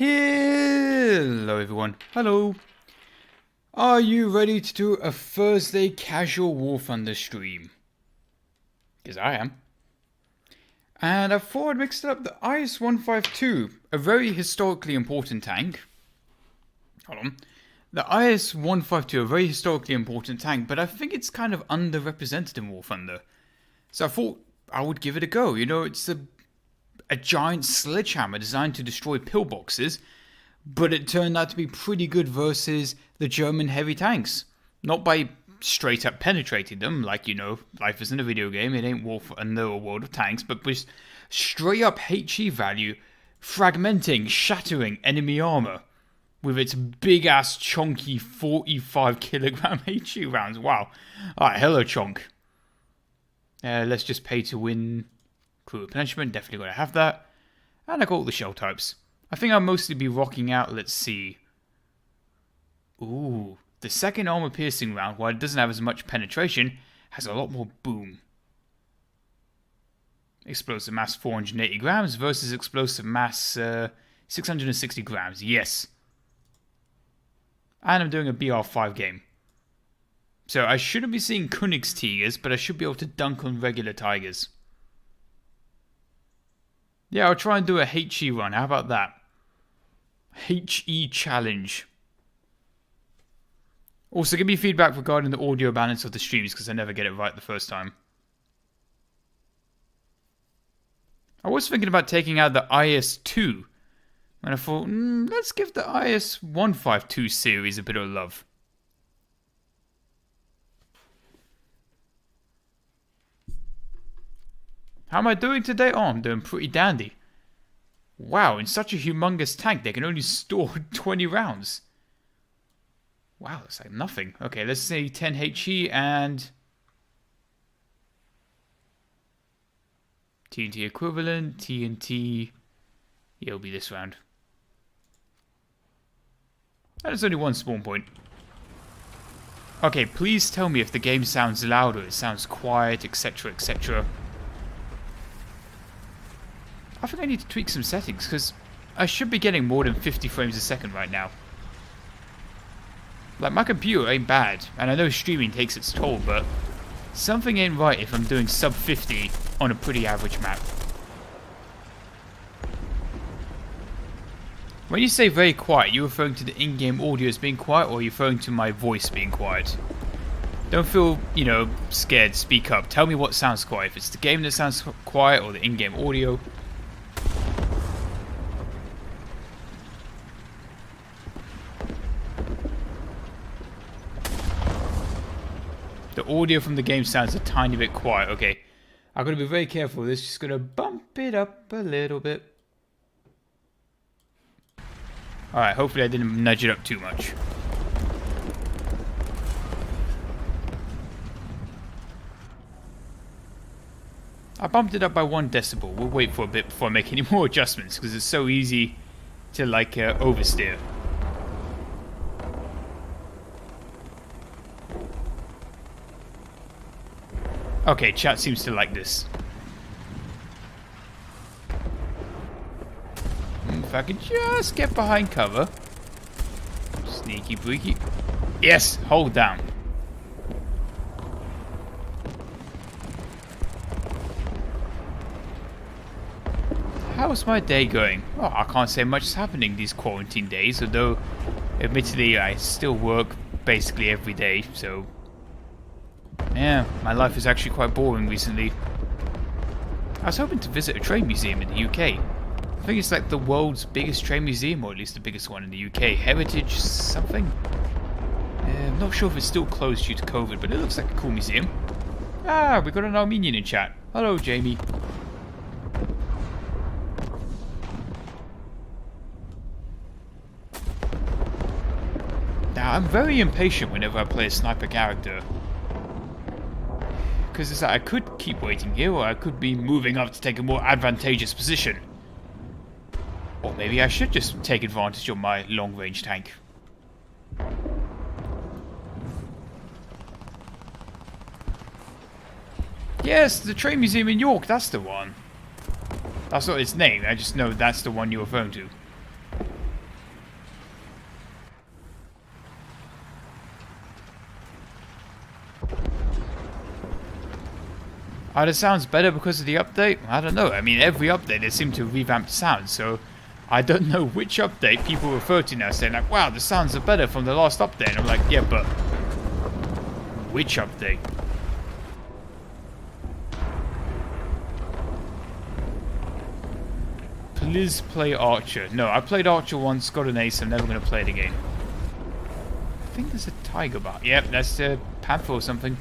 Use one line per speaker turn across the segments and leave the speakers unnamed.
Hello everyone, hello. Are you ready to do a Thursday casual War Thunder stream? Because I am. And I thought I'd mixed up the IS-152, a very historically important tank. Hold on. The IS-152, a very historically important tank, but I think it's kind of underrepresented in War Thunder. So I thought I would give it a go. You know, it's a giant sledgehammer designed to destroy pillboxes, but it turned out to be pretty good versus the German heavy tanks. Not by straight up penetrating them, like, you know, life isn't a video game, it ain't War Thunder or World of Tanks, but with straight up HE value, fragmenting, shattering enemy armor with its big ass chunky 45 kilogram HE rounds. Wow. Alright, hello chonk. Let's just pay to win. Crew replenishment, definitely going to have that. And I got all the shell types. I think I'll mostly be rocking out, let's see. Ooh, the second armor piercing round, while it doesn't have as much penetration, has a lot more boom. Explosive mass 480 grams versus explosive mass 660 grams, yes. And I'm doing a BR5 game. So I shouldn't be seeing Königstigers, but I should be able to dunk on regular Tigers. Yeah, I'll try and do a HE run. How about that? HE challenge. Also, give me feedback regarding the audio balance of the streams, because I never get it right the first time. I was thinking about taking out the IS-2. And I thought, let's give the IS-152 series a bit of love. How am I doing today? Oh, I'm doing pretty dandy. Wow, in such a humongous tank, they can only store 20 rounds. Wow, that's like nothing. Okay, let's say 10 HE and... TNT equivalent, TNT... Yeah, it'll be this round. And there's only one spawn point. Okay, please tell me if the game sounds loud or it sounds quiet, etc, etc. I think I need to tweak some settings, because I should be getting more than 50 frames a second right now. Like, my computer ain't bad, and I know streaming takes its toll, but something ain't right if I'm doing sub 50 on a pretty average map. When you say very quiet, you referring to the in-game audio as being quiet, or are you referring to my voice being quiet? Don't feel, you know, scared, speak up. Tell me what sounds quiet. If it's the game that sounds quiet, or the in-game audio. The audio from the game sounds a tiny bit quiet. Okay, I've got to be very careful with this. Just going to bump it up a little bit. Alright, hopefully I didn't nudge it up too much. I bumped it up by 1 decibel. We'll wait for a bit before I make any more adjustments, because it's so easy to, like, oversteer. Okay, chat seems to like this. If I could just get behind cover. Sneaky breaky. Yes, hold down. How's my day going? Oh, I can't say much is happening these quarantine days, although admittedly I still work basically every day, so yeah, my life is actually quite boring recently. I was hoping to visit a train museum in the UK. I think it's like the world's biggest train museum, or at least the biggest one in the UK. Heritage something? I'm not sure if it's still closed due to COVID, but it looks like a cool museum. Ah, we got an Armenian in chat. Hello, Jamie. Now, I'm very impatient whenever I play a sniper character. Because it's like, I could keep waiting here, or I could be moving up to take a more advantageous position. Or maybe I should just take advantage of my long-range tank. Yes, the train museum in York, that's the one. That's not its name, I just know that's the one you're referring to. Oh, that sounds better because of the update? I don't know. I mean, every update they seem to revamp sound, so I don't know which update people refer to now, saying like, wow, the sounds are better from the last update. And I'm like, yeah, but which update? Please play Archer. No, I played Archer once, got an ace, I'm never going to play it again. I think there's a tiger bar. Yep, that's a panther or something.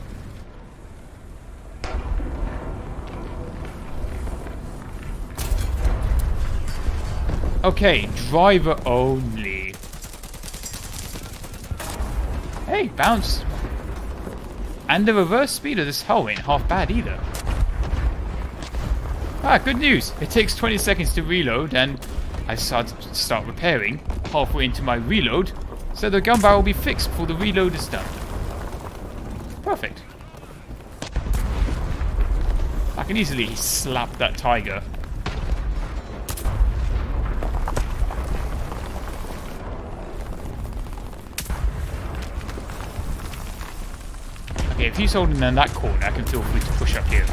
Okay, driver only. Hey, bounce. And the reverse speed of this hull ain't half bad either. Ah, good news. It takes 20 seconds to reload, and I start repairing halfway into my reload, so the gun barrel will be fixed before the reload is done. Perfect. I can easily slap that tiger. Okay, if he's holding in that corner, I can feel free to push up here.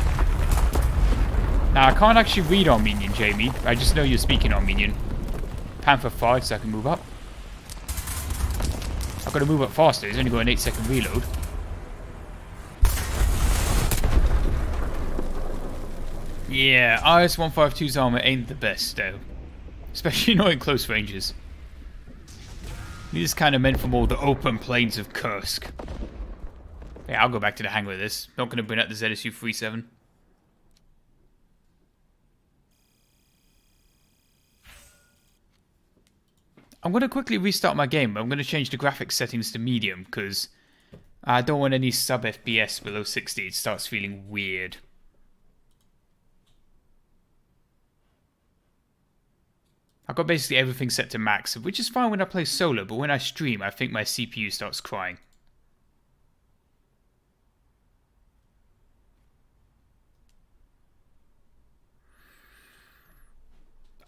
Now, I can't actually read Armenian, Jamie. I just know you're speaking Armenian. Panther 5, so I can move up. I've got to move up faster. He's only got an 8-second reload. Yeah, IS-152's armor ain't the best, though. Especially not in close ranges. This is kind of meant for more the open plains of Kursk. Yeah, I'll go back to the hangar with this. Not going to bring out the ZSU-37. I'm going to quickly restart my game. I'm going to change the graphics settings to medium because I don't want any sub FPS below 60. It starts feeling weird. I've got basically everything set to max, which is fine when I play solo, but when I stream, I think my CPU starts crying.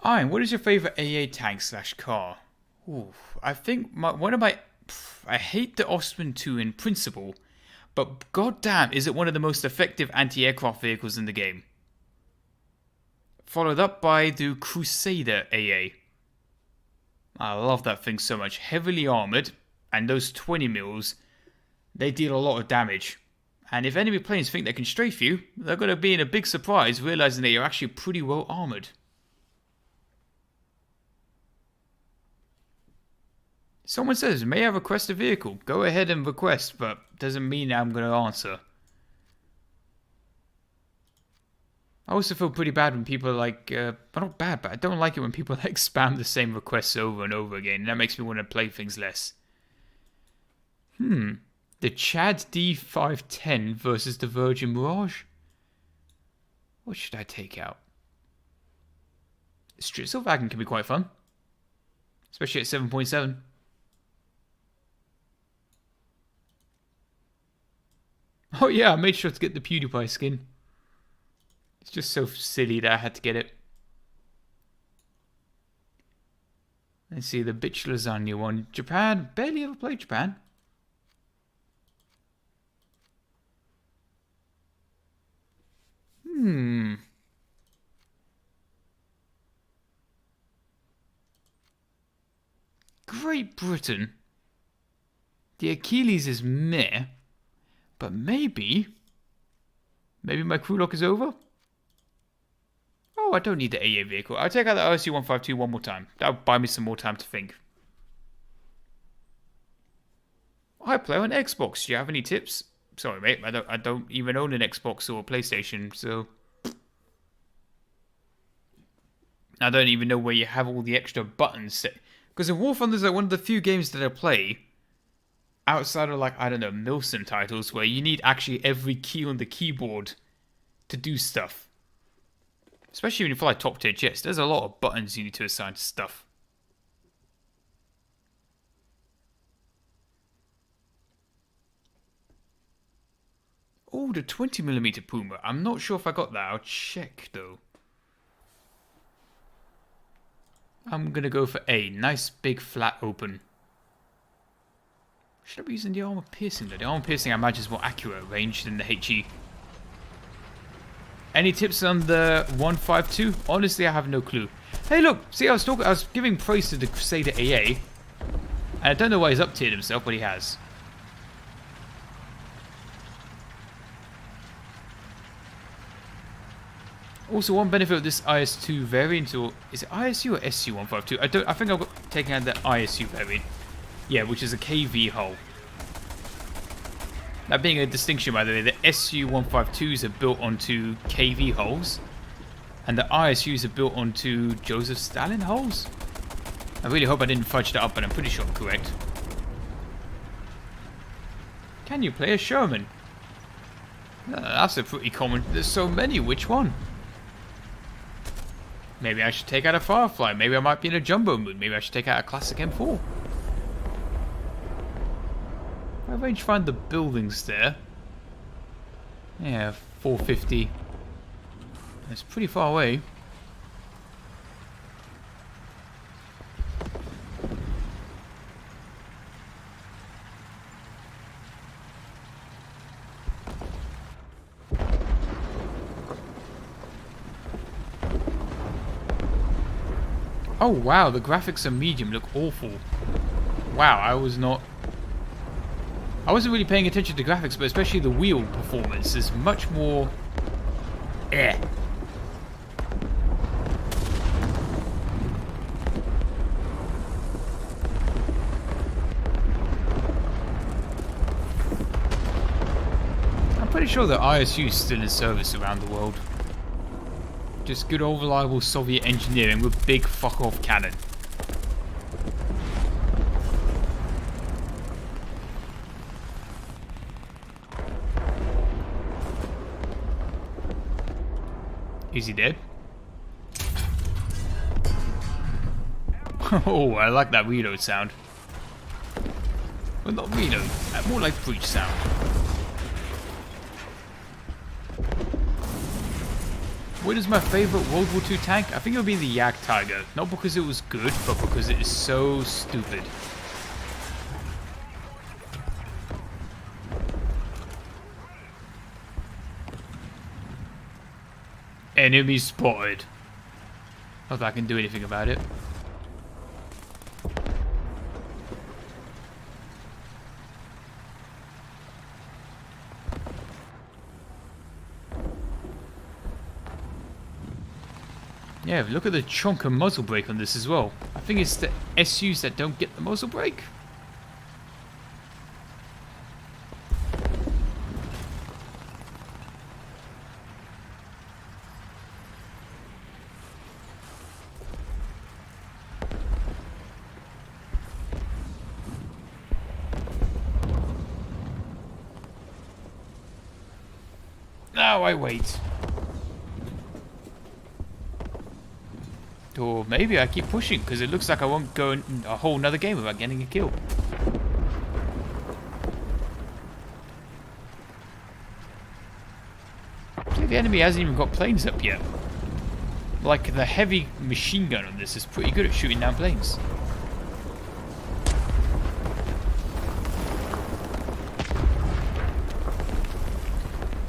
Iron, what is your favorite AA tank / car? Ooh, I think I hate the Osman 2 in principle, but goddamn, is it one of the most effective anti-aircraft vehicles in the game. Followed up by the Crusader AA. I love that thing so much. Heavily armoured, and those 20 mils, they deal a lot of damage. And if enemy planes think they can strafe you, they're going to be in a big surprise realising that you're actually pretty well armoured. Someone says, may I request a vehicle? Go ahead and request, but doesn't mean I'm going to answer. I also feel pretty bad when people like, well, not bad, but I don't like it when people like spam the same requests over and over again. And that makes me want to play things less. The Chad D510 versus the Virgin Mirage? What should I take out? Strixelwagen can be quite fun. Especially at 7.7. Oh yeah, I made sure to get the PewDiePie skin. It's just so silly that I had to get it. Let's see, the bitch lasagna one. Japan, barely ever played Japan. Great Britain. The Achilles is meh. But maybe my crew lock is over? Oh, I don't need the AA vehicle. I'll take out the RSU-152 one more time. That'll buy me some more time to think. I play on Xbox. Do you have any tips? Sorry, mate. I don't even own an Xbox or a PlayStation, so I don't even know where you have all the extra buttons set. Because War Thunder is like one of the few games that I play outside of, like, I don't know, Milsim titles where you need actually every key on the keyboard to do stuff. Especially when you fly top tier jets, there's a lot of buttons you need to assign to stuff. Oh, the 20mm Puma. I'm not sure if I got that. I'll check, though. I'm gonna go for A. Nice, big, flat, open. Should I be using the armor piercing, though? The armor piercing, I imagine, is more accurate range than the HE. Any tips on the 152? Honestly, I have no clue. Hey, look! See, I was giving praise to the Crusader AA. And I don't know why he's up-tiered himself, but he has. Also, one benefit of this IS-2 variant, or is it ISU or SU-152? I think I've taken out the ISU variant. Yeah, which is a KV hull. That being a distinction, by the way, the SU-152s are built onto KV hulls, and the ISUs are built onto Joseph Stalin hulls. I really hope I didn't fudge that up, but I'm pretty sure I'm correct. Can you play a Sherman? That's a pretty common. There's so many. Which one? Maybe I should take out a Firefly. Maybe I might be in a jumbo mood. Maybe I should take out a classic M4. I range find the buildings there. Yeah, 450. It's pretty far away. Oh wow, the graphics on medium look awful. Wow, I wasn't really paying attention to graphics, but especially the wheel performance is much more I'm pretty sure the ISU is still in service around the world. Just good old reliable Soviet engineering with big fuck off cannon. Is he dead? Oh, I like that reload sound. Well, not reload, more like breach sound. What is my favorite World War II tank? I think it would be the Yak Tiger. Not because it was good, but because it is so stupid. Enemy spotted. Not that I can do anything about it. Yeah, look at the chunk of muzzle brake on this as well. I think it's the SUs that don't get the muzzle brake. Now I wait. Or maybe I keep pushing because it looks like I won't go in a whole nother game without getting a kill. See, the enemy hasn't even got planes up yet. Like, the heavy machine gun on this is pretty good at shooting down planes.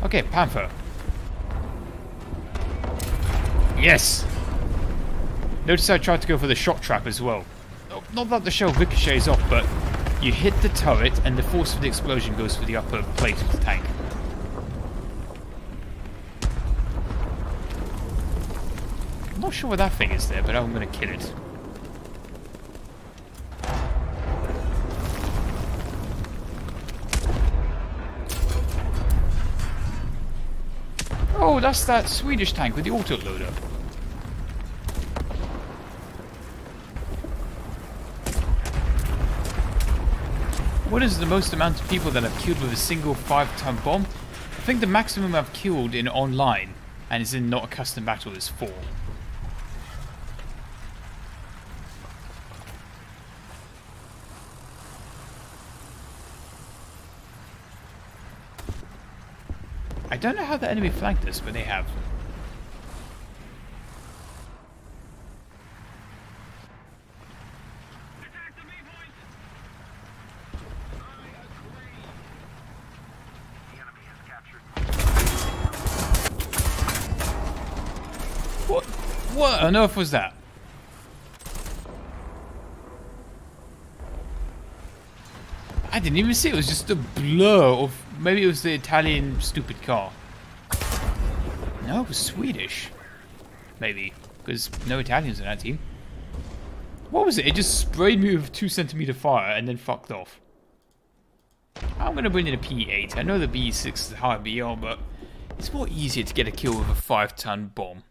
Okay, Panther. Yes! Notice I tried to go for the shock trap as well. Not that the shell ricochets off, but you hit the turret and the force of the explosion goes for the upper plate of the tank. I'm not sure what that thing is there, but I'm going to kill it. Oh, that's that Swedish tank with the autoloader. What is the most amount of people that I've killed with a single 5-ton bomb? I think the maximum I've killed in online, and is in not a custom battle, is 4. I don't know how the enemy flanked us, but they have. What on earth was that? I didn't even see it. It was just a blur of... Maybe it was the Italian stupid car. No, it was Swedish. Maybe. Because no Italians in that team. What was it? It just sprayed me with 2cm fire and then fucked off. I'm going to bring in a P8. I know the B6 is high BR, but it's more easier to get a kill with a 5-ton bomb.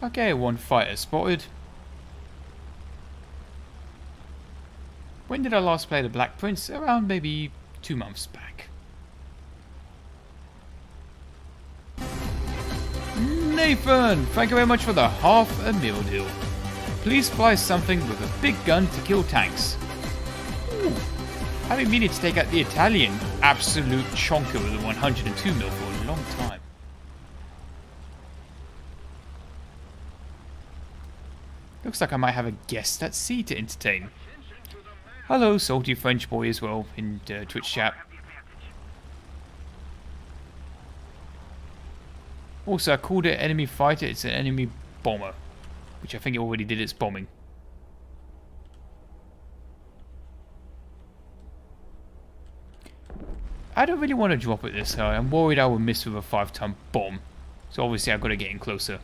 Okay, 1 fighter spotted. When did I last play the Black Prince? Around maybe 2 months back. Nathan, thank you very much for the $500,000 deal. Please fly something with a big gun to kill tanks. Ooh, I've been meaning to take out the Italian absolute chonker with a 102mm for a long time. Looks like I might have a guest at sea to entertain. Hello, salty French boy as well in Twitch chat. Also, I called it enemy fighter. It's an enemy bomber, which I think it already did its bombing. I don't really want to drop it this high. I'm worried I will miss with a 5-ton bomb. So obviously I've got to get in closer.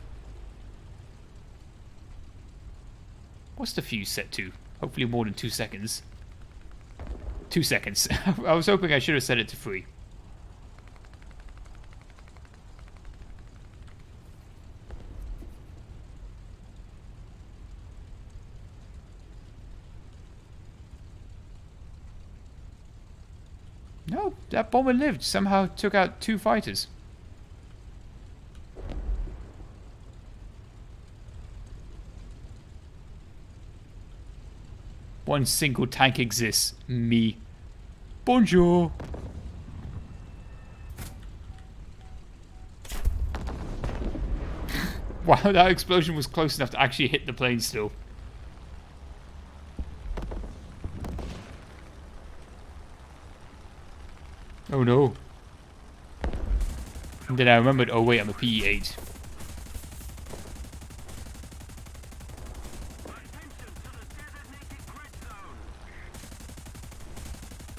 What's the fuse set to? Hopefully more than 2 seconds. 2 seconds. I was hoping I should have set it to 3. Oh, that bomber lived. Somehow took out 2 fighters. One single tank exists. Me. Bonjour. Wow, that explosion was close enough to actually hit the plane still. Oh no. And then I remembered, oh wait, I'm a PE-8.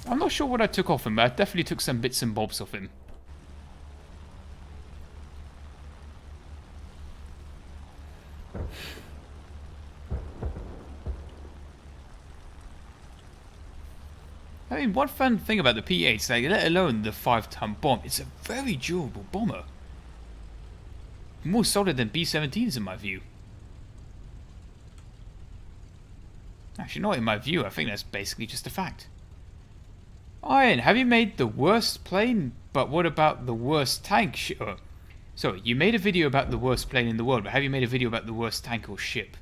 I'm not sure what I took off him, but I definitely took some bits and bobs off him. I mean, one fun thing about the P-8, like, let alone the 5-ton bomb, it's a very durable bomber. More solid than B-17s in my view. Actually, not in my view, I think that's basically just a fact. Iron, have you made the worst plane? But what about the worst tank? Sorry, you made a video about the worst plane in the world, but have you made a video about the worst tank or ship?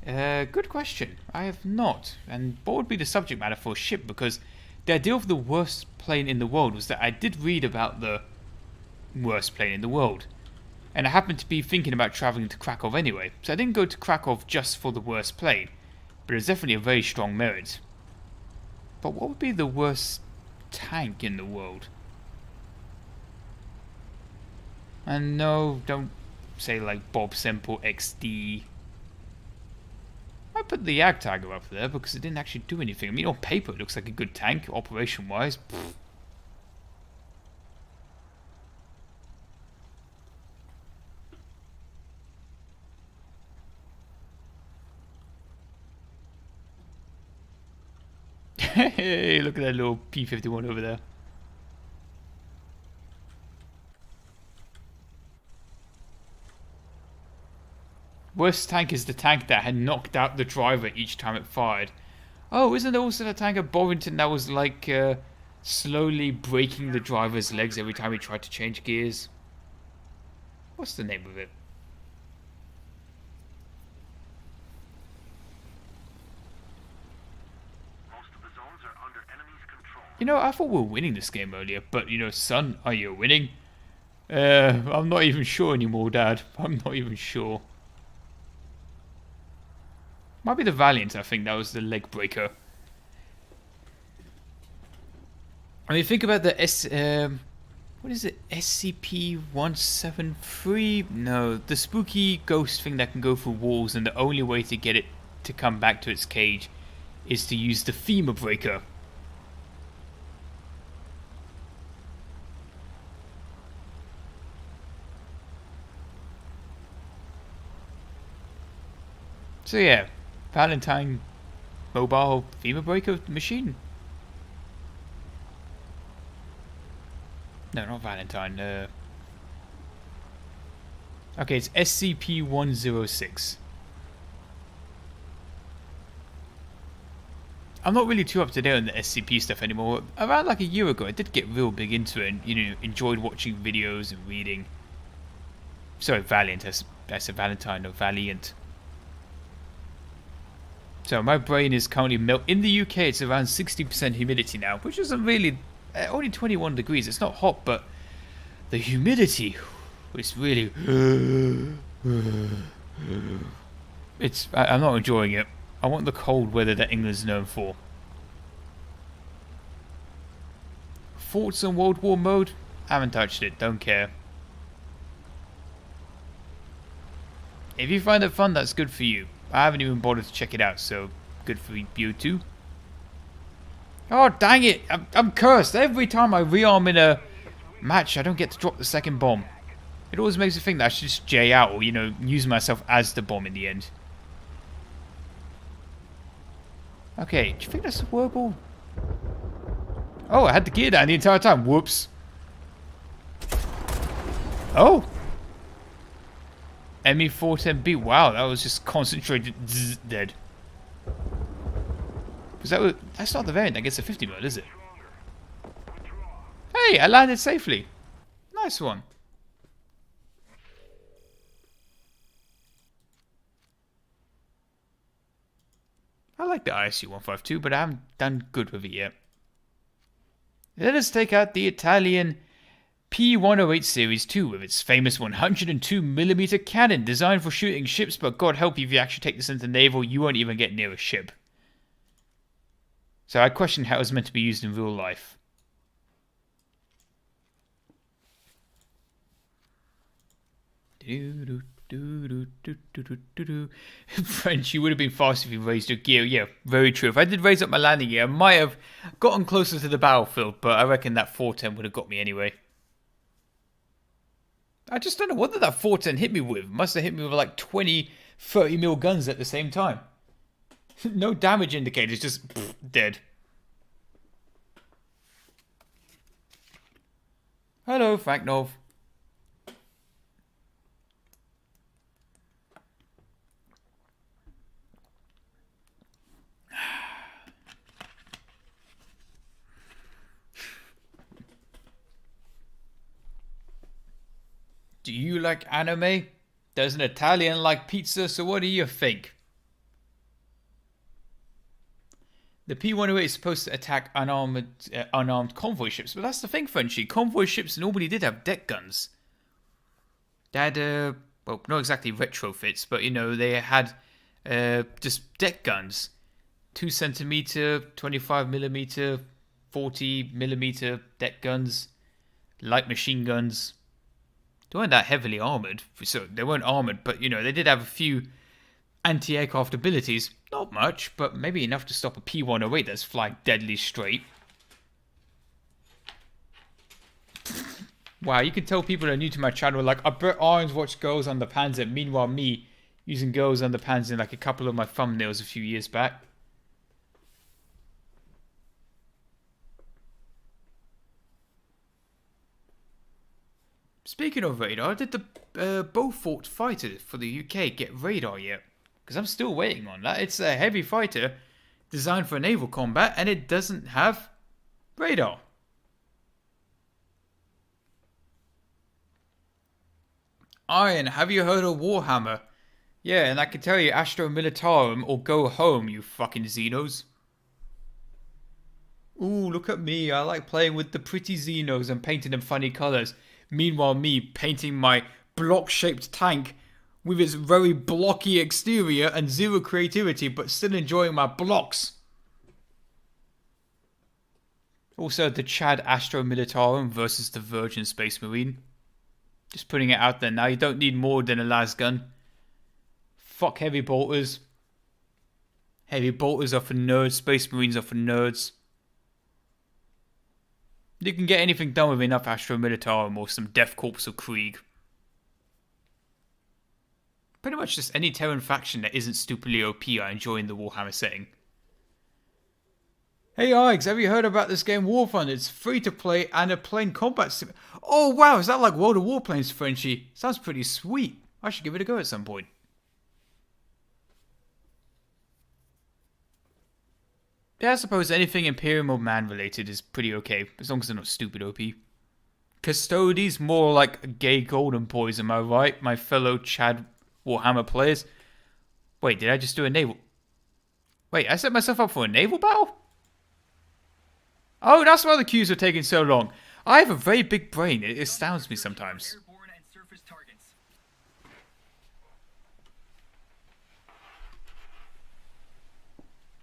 Good question. I have not. And what would be the subject matter for a ship? Because the idea of the worst plane in the world was that I did read about the worst plane in the world. And I happened to be thinking about traveling to Krakow anyway. So I didn't go to Krakow just for the worst plane. But it's definitely a very strong merit. But what would be the worst tank in the world? And no, don't say like Bob Semple XD. I put the Jagdtiger up there because it didn't actually do anything. I mean, on paper it looks like a good tank, operation-wise. Hey, look at that little P-51 over there. Worst tank is the tank that had knocked out the driver each time it fired. Oh, isn't there also the tank at Bovington that was like slowly breaking the driver's legs every time he tried to change gears? What's the name of it? You know, I thought we were winning this game earlier, but you know, son, are you winning? I'm not even sure anymore, Dad. I'm not even sure. Might be the Valiant, I think that was the leg breaker. I mean, think about the what is it? SCP-173? No, the spooky ghost thing that can go through walls, and the only way to get it to come back to its cage is to use the femur breaker. So yeah, Valentine mobile femur breaker machine. No, not Valentine. Okay, it's SCP-106. I'm not really too up to date on the SCP stuff anymore. Around like a year ago, I did get real big into it and, you know, enjoyed watching videos and reading. Sorry, Valiant. That's a Valentine, no Valiant. So my brain is currently in the UK. It's around 60% humidity now, which isn't really only 21 degrees. It's not hot, but the humidity is really. I'm not enjoying it. I want the cold weather that England's known for. Thoughts on World War mode? I haven't touched it. Don't care. If you find it fun, that's good for you. I haven't even bothered to check it out, so good for you too. Oh, dang it! I'm cursed. Every time I rearm in a match, I don't get to drop the second bomb. It always makes me think that I should just J out or, you know, use myself as the bomb in the end. Okay, do you think that's workable? Oh, I had the gear down the entire time. Whoops. Oh! ME410B. Wow, that was just concentrated. Zzz, dead. Was that? That's not the variant that gets a 50 mil, is it? Hey, I landed safely. Nice one. I like the ISU-152, but I haven't done good with it yet. Let us take out the Italian P-108 Series 2 with its famous 102mm cannon designed for shooting ships, but God help you if you actually take this into naval, you won't even get near a ship. So I question how it was meant to be used in real life. French, you would have been fast if you raised your gear. Yeah, very true. If I did raise up my landing gear, I might have gotten closer to the battlefield, but I reckon that 410 would have got me anyway. I just don't know what did that 410 hit me with. Must have hit me with like 20, 30 mil guns at the same time. No damage indicators, just dead. Hello, Faknov. Do you like anime? Does an Italian like pizza? So what do you think? The P-108 is supposed to attack unarmed convoy ships, but that's the thing, Frenchie. Convoy ships normally did have deck guns. They had, well, not exactly retrofits, but, you know, they had just deck guns. 2cm, 25mm, 40mm deck guns, light machine guns. They weren't that heavily armoured, so they weren't armoured, but, you know, they did have a few anti-aircraft abilities. Not much, but maybe enough to stop a P-108 that's flying deadly straight. Wow, you can tell people that are new to my channel, like, I bet Irons watch Girls on the Panzer, meanwhile me using Girls on the Panzer in like a couple of my thumbnails a few years back. Speaking of radar, did the Beaufort fighter for the UK get radar yet? Because I'm still waiting on that. It's a heavy fighter designed for naval combat and it doesn't have radar. Iron, have you heard of Warhammer? Yeah, and I can tell you Astra Militarum or go home, you fucking Xenos. Ooh, look at me. I like playing with the pretty Xenos and painting them funny colours. Meanwhile, me painting my block-shaped tank with its very blocky exterior and zero creativity, but still enjoying my blocks. Also, the Chad Astro Militarum versus the Virgin Space Marine. Just putting it out there now. You don't need more than a las gun. Fuck heavy bolters. Heavy bolters are for nerds. Space Marines are for nerds. You can get anything done with enough Astro Militarum or some Death Corps or Krieg. Pretty much just any Terran faction that isn't stupidly OP I enjoy in the Warhammer setting. Hey Ike's, have you heard about this game War Thunder? It's free to play and a plane combat sim. Oh wow, is that like World of Warplanes, Frenchie? Sounds pretty sweet. I should give it a go at some point. Yeah, I suppose anything Imperium or Man related is pretty okay, as long as they're not stupid OP. Custodes, more like gay golden boys, am I right? My fellow Chad Warhammer players. Wait, did I just do a naval? Wait, I set myself up for a naval battle? Oh, that's why the queues are taking so long. I have a very big brain. It astounds me sometimes.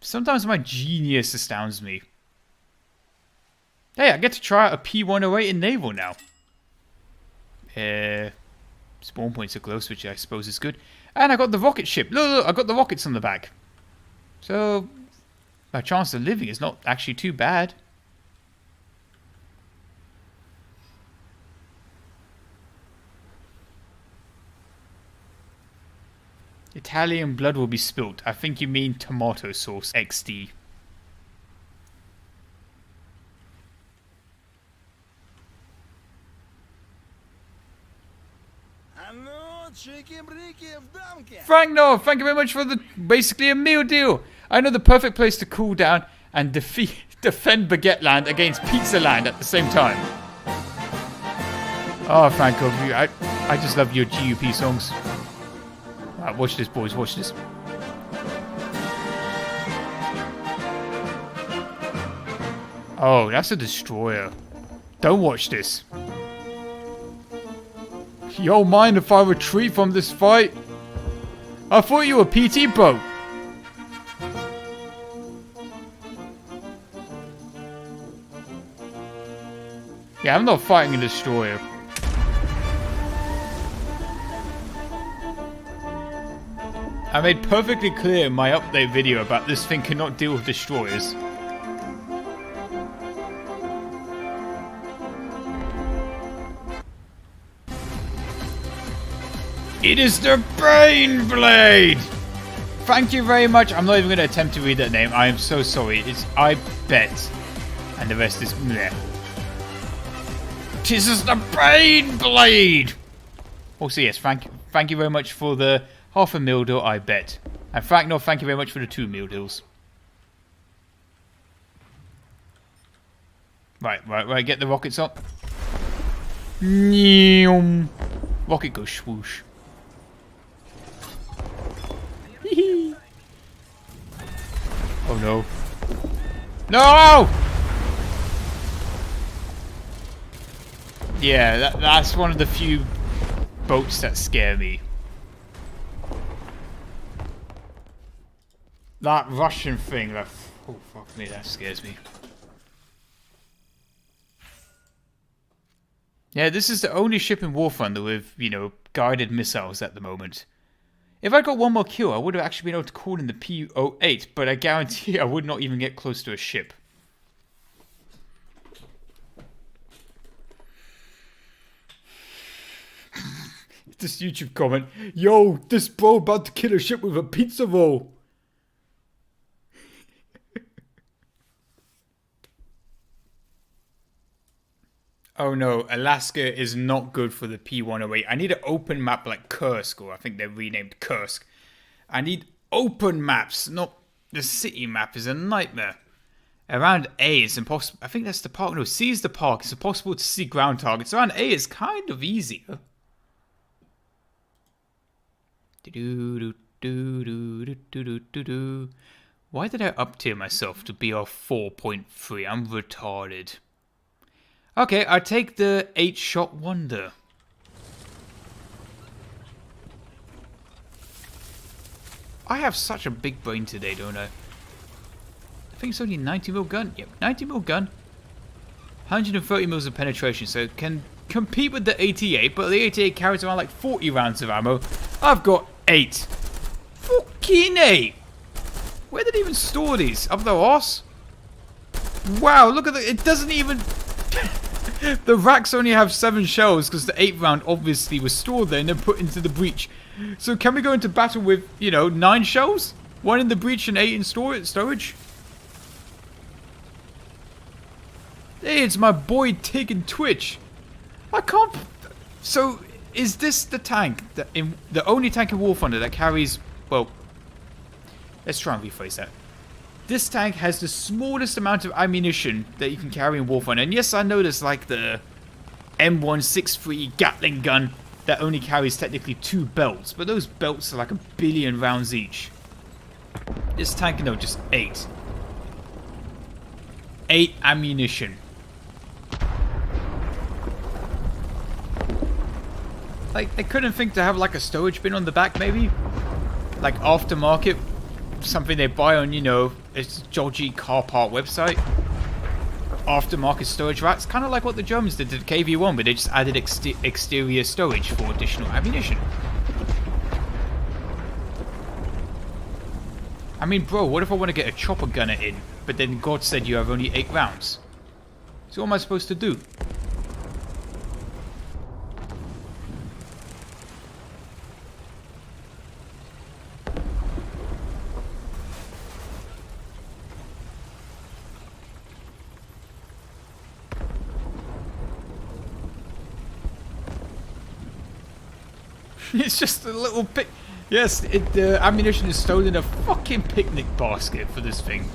Sometimes my genius astounds me. Hey, I get to try out a P-108 in naval now. Spawn points are close, which I suppose is good. And I got the rocket ship. Look, I got the rockets on the back. So, my chance of living is not actually too bad. Italian blood will be spilt. I think you mean tomato sauce XD. Franknov, thank you very much for the basically a meal deal. I know the perfect place to cool down and defend Baguette Land against Pizza Land at the same time. Oh, Franco, I just love your GUP songs. Right, watch this, boys, watch this. Oh, that's a destroyer. Don't watch this. You don't mind if I retreat from this fight? I thought you were PT, bro. Yeah, I'm not fighting a destroyer. I made perfectly clear in my update video about this thing cannot deal with destroyers. It is the Baneblade! Thank you very much. I'm not even going to attempt to read that name. I am so sorry. It's I bet. And the rest is meh. This is the Baneblade! Also, yes, thank you very much for the half a Mildil, I bet. And Franknor, thank you very much for the 2 Mildils. Right, get the rockets up. Rocket goes swoosh. Oh no. No! Yeah, that's one of the few boats that scare me. That Russian thing, that... Oh, fuck me, that scares me. Yeah, this is the only ship in War Thunder with, you know, guided missiles at the moment. If I got one more kill, I would have actually been able to call in the P-08, but I guarantee I would not even get close to a ship. This YouTube comment, yo, this bro about to kill a ship with a pizza roll. Oh no, Alaska is not good for the P-108. I need an open map like Kursk, or I think they're renamed Kursk. I need open maps, not the city map is a nightmare. Around A, it's impossible. I think that's the park. No, C is the park. It's impossible to see ground targets. Around A is kind of easier. Why did I up tier myself to BR 4.3? I'm retarded. Okay, I take the 8-shot wonder. I have such a big brain today, don't I? I think it's only 90mm gun. Yep, 90mm gun. 130 mils of penetration, so it can compete with the 88, but the 88 carries around like 40 rounds of ammo. I've got 8. Fucking 8! Where did it even store these? Up the arse? Wow, look at the... It doesn't even... The racks only have 7 shells because the 8th round obviously was stored there and then put into the breach. So can we go into battle with, you know, 9 shells? 1 in the breach and 8 in storage? Hey, it's my boy Tig and Twitch. I can't... So, is this the tank, the only tank in War Thunder that carries... Well, let's try and rephrase that. This tank has the smallest amount of ammunition that you can carry in War Thunder. And yes, I know there's like the M163 Gatling gun that only carries technically 2 belts. But those belts are like 1 billion rounds each. This tank, no, just 8. 8 ammunition. Like, they couldn't think to have like a storage bin on the back maybe? Like aftermarket, something they buy on, you know, it's Georgie car part website. Aftermarket storage racks, kind of like what the Germans did to the KV-1, but they just added exterior storage for additional ammunition. I mean, bro, what if I want to get a chopper gunner in, but then God said you have only 8 rounds? So what am I supposed to do? It's just a little pic. Yes, the ammunition is stored in a fucking picnic basket for this thing.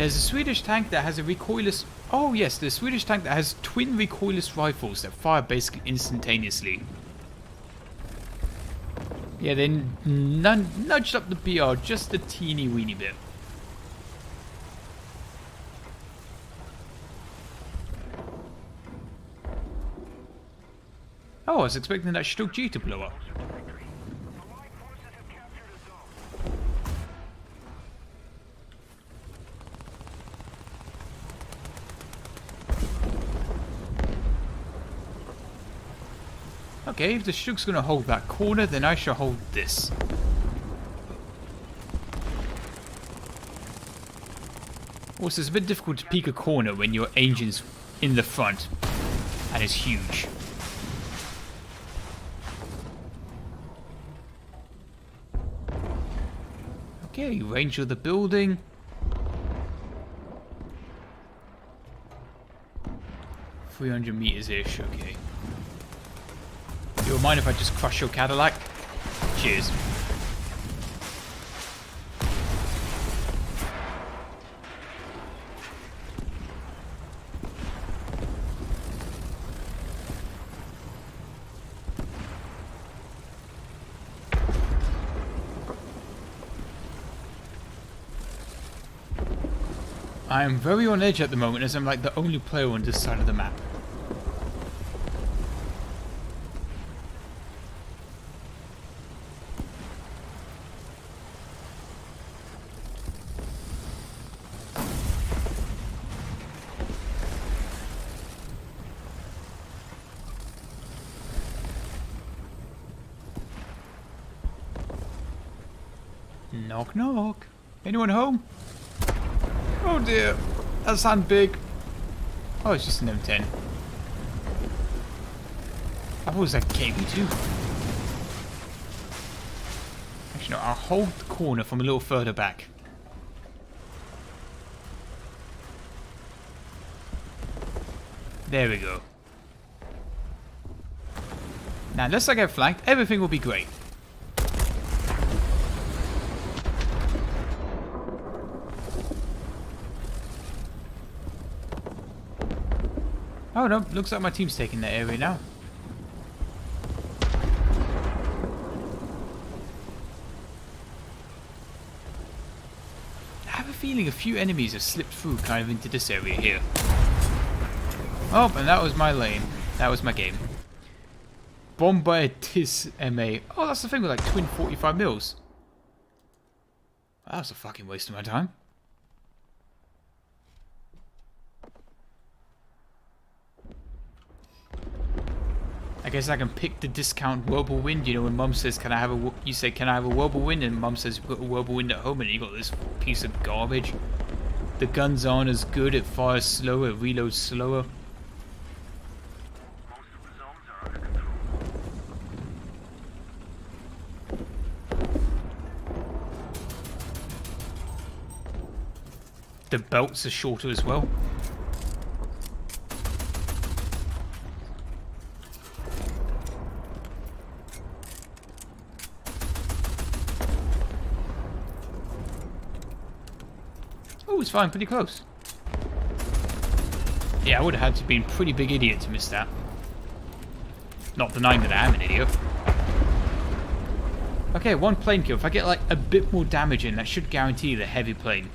There's a Swedish tank that has a recoilless... Oh yes, the Swedish tank that has twin recoilless rifles that fire basically instantaneously. Yeah, they nudged up the BR just a teeny weeny bit. Oh, I was expecting that Stuck G to blow up. Okay, if the Stuck's gonna hold that corner, then I shall hold this. Also, it's a bit difficult to peek a corner when your engine's in the front and it's huge. Okay, range of the building. $300 meters-ish, okay. You don't mind if I just crush your Cadillac? Cheers. I am very on edge at the moment as I'm like the only player on this side of the map. Knock knock. Anyone home? Oh dear, that sounds big. Oh, it's just an M10. I thought it was a KB2. Actually, no, I'll hold the corner from a little further back. There we go. Now, unless I get flanked, everything will be great. Oh no, looks like my team's taking that area now. I have a feeling a few enemies have slipped through kind of into this area here. Oh, and that was my lane. That was my game. Bombardier MA. Oh, that's the thing with like twin 45 mils. That was a fucking waste of my time. I guess I can pick the discount whirlwind. You know, when Mum says, "Can I have a?" You say, "Can I have a whirlwind?" And Mum says, "You've got a whirlwind at home," and you got this piece of garbage. The guns aren't as good. It fires slower. It reloads slower.
Most of the zones are under control.
The belts are shorter as well. Oh, it's fine, pretty close. Yeah, I would have had to be a pretty big idiot to miss that. Not denying that I am an idiot. Okay, one plane kill. If I get like a bit more damage in, that should guarantee the heavy plane.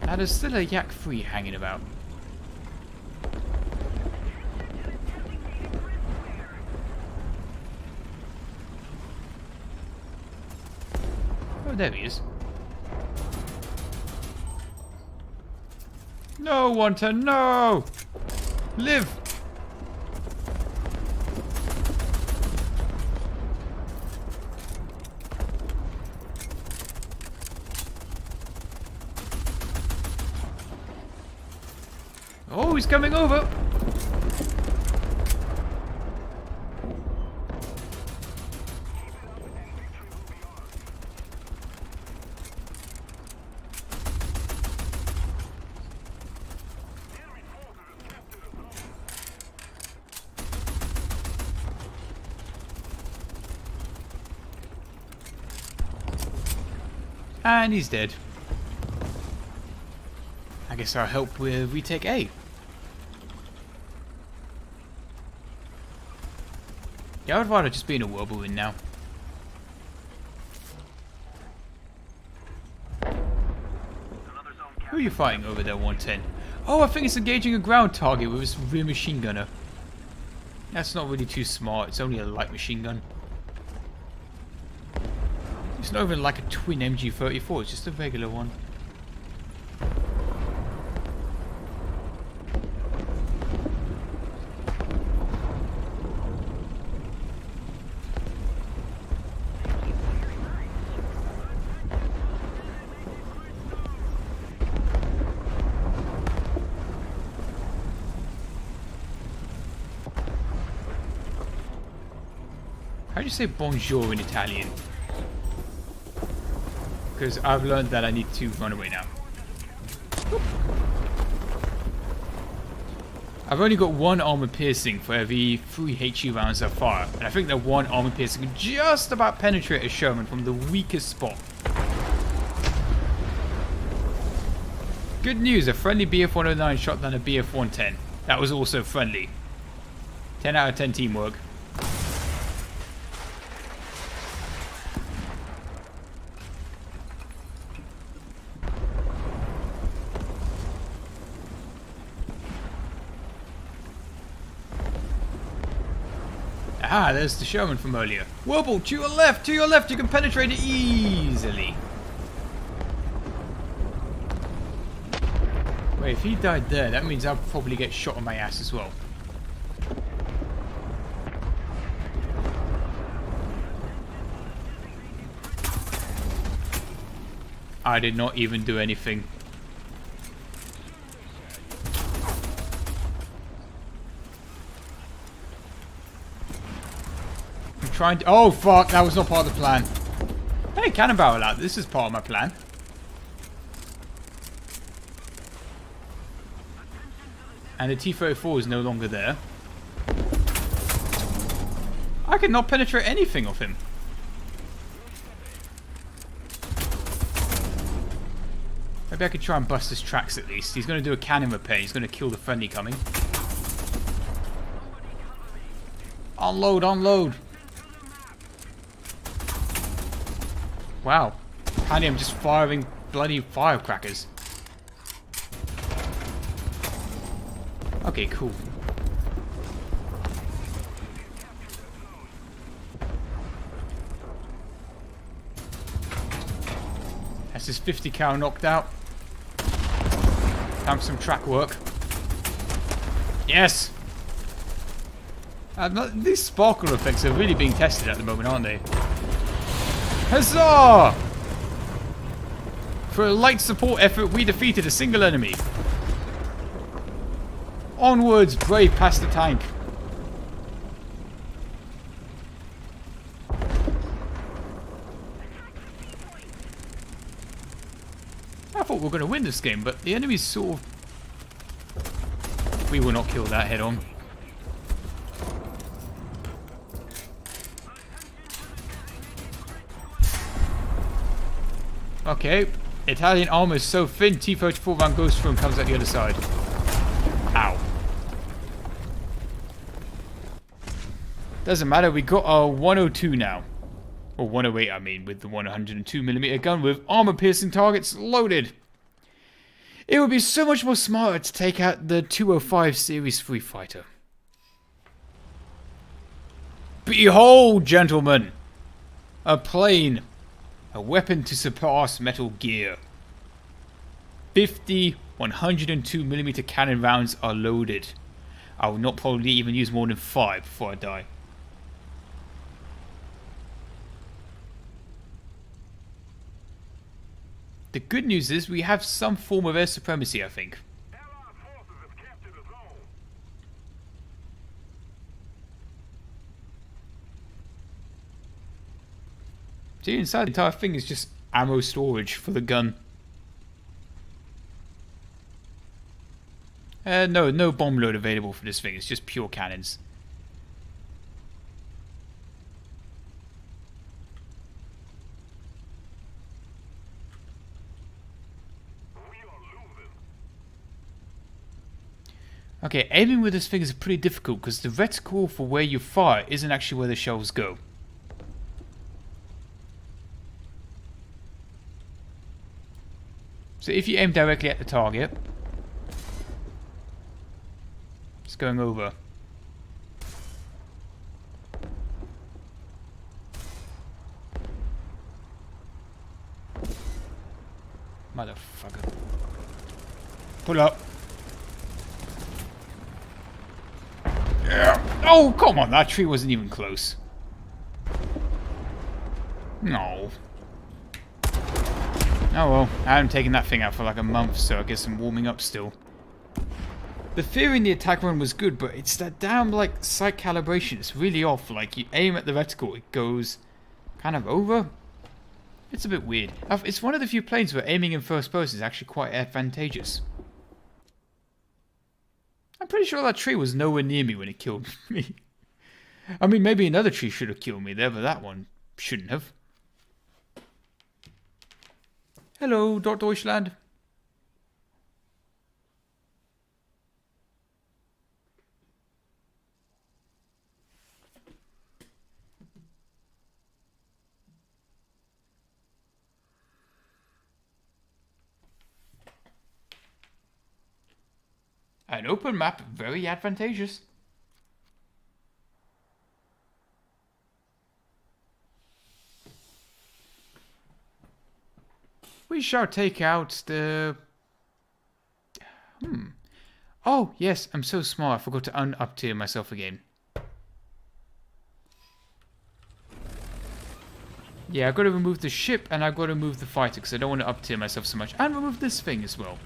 Now there's still a Yak 3 hanging about. Oh, there he is. No, Wanter, no! Live! Oh, he's coming over! And he's dead. I guess I'll help with retake A. Yeah, I'd rather just be in a whirlwind now. Who are you fighting over there, 110? Oh, I think it's engaging a ground target with its rear machine gunner. That's not really too smart. It's only a light machine gun. It's not even like a twin MG34. It's just a regular one. How do you say bonjour in Italian? Because I've learned that I need to run away now. Oop. I've only got one armor piercing for every 3 HE rounds I fire, and I think that one armor piercing can just about penetrate a Sherman from the weakest spot. Good news, a friendly BF-109 shot down a BF-110. That was also friendly. 10 out of 10 teamwork. Ah, there's the Sherman from earlier. Whirlpool, to your left, you can penetrate it easily. Wait, if he died there, that means I'll probably get shot on my ass as well. I did not even do anything. Trying to, oh fuck, that was not part of the plan. Hey, cannon barrel out. This is part of my plan. And the T-34 is no longer there. I could not penetrate anything of him. Maybe I could try and bust his tracks at least. He's going to do a cannon repair. He's going to kill the friendly coming. Unload, unload. Wow. Apparently I'm just firing bloody firecrackers. Okay, cool. That's his 50 cal knocked out. Time for some track work. Yes! These sparkle effects are really being tested at the moment, aren't they? Huzzah! For a light support effort, we defeated a single enemy. Onwards, brave past the tank. I thought we were going to win this game, but the enemy's sort of... We will not kill that head on. Okay, Italian armor is so thin, T-34 round goes through and comes out the other side. Ow. Doesn't matter, we got our 102 now. Or 108 I mean, with the 102mm gun with armor piercing targets loaded. It would be so much more smarter to take out the 205 Series 3 fighter. Behold, gentlemen! A plane. A weapon to surpass Metal Gear. 50 102mm cannon rounds are loaded. I will not probably even use more than 5 before I die. The good news is we have some form of air supremacy, I think. See, inside the entire thing is just ammo storage for the gun. No bomb load available for this thing. It's just pure cannons. Okay, aiming with this thing is pretty difficult because the reticle for where you fire isn't actually where the shells go. So if you aim directly at the target, it's going over. Motherfucker. Pull up. Yeah. Oh, come on, that tree wasn't even close. No. Oh well, I haven't taken that thing out for like a month, so I guess I'm warming up still. The theory in the attack run was good, but it's that damn, like, sight calibration. It's really off. Like, you aim at the reticle, it goes kind of over. It's a bit weird. It's one of the few planes where aiming in first person is actually quite advantageous. I'm pretty sure that tree was nowhere near me when it killed me. I mean, maybe another tree should have killed me there, but that one shouldn't have. Hello, Dort Deutschland. An open map, very advantageous. We shall take out the... Oh, yes, I'm so small. I forgot to up-tier myself again. Yeah, I've got to remove the ship and I've got to remove the fighter because I don't want to up-tier myself so much. And remove this thing as well.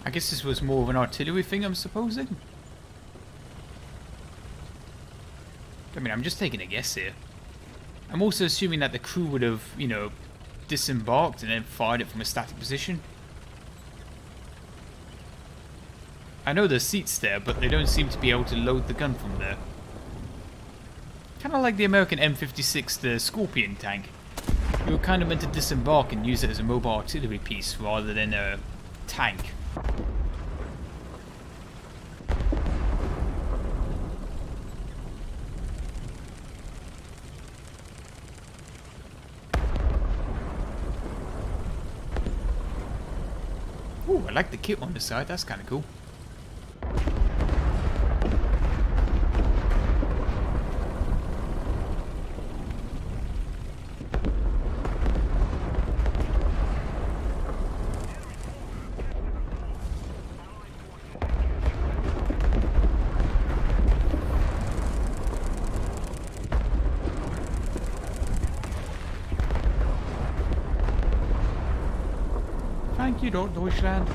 I guess this was more of an artillery thing, I'm supposing? I mean, I'm just taking a guess here. I'm also assuming that the crew would have, you know, disembarked and then fired it from a static position. I know there's seats there, but they don't seem to be able to load the gun from there. Kind of like the American M56, the Scorpion tank. You were kind of meant to disembark and use it as a mobile artillery piece rather than a tank. Ooh, I like the kit on the side, that's kind of cool. Thank you, Deutschland.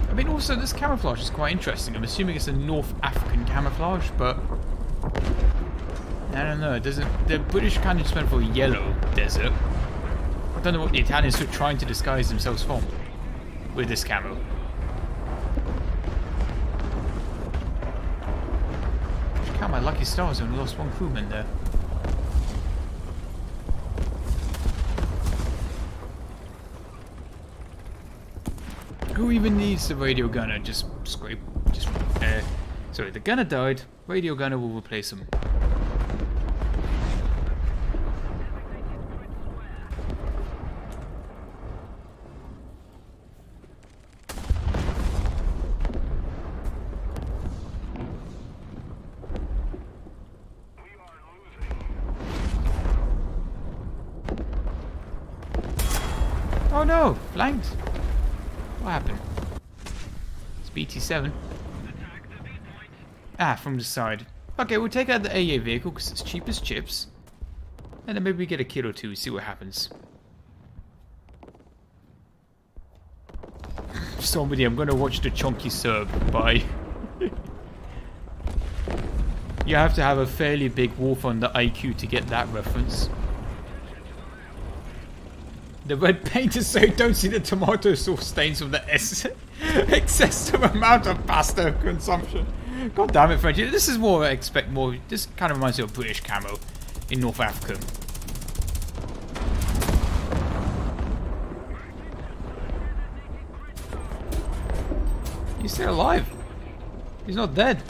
I mean, also, this camouflage is quite interesting. I'm assuming it's a North African camouflage, but I don't know. It doesn't. The British kind of just went for yellow desert. I don't know what the Italians were trying to disguise themselves from with this camo. Just count my lucky stars. I only lost one crewman there. Who even needs the radio gunner? Just scrape. Sorry, the gunner died. Radio gunner will replace him. Oh no! Flanked! What happened? It's BT-7. Ah, from the side. Okay, we'll take out the AA vehicle because it's cheap as chips. And then maybe we get a kill or two, see what happens. Somebody, I'm gonna watch the Chonky Serb. Bye. You have to have a fairly big War Thunder IQ to get that reference. The red paint is so you don't see the tomato sauce stains from the excessive amount of pasta consumption. God damn it, Frenchie. This is more, I expect more. This kind of reminds me of British camo in North Africa. He's still alive. He's not dead.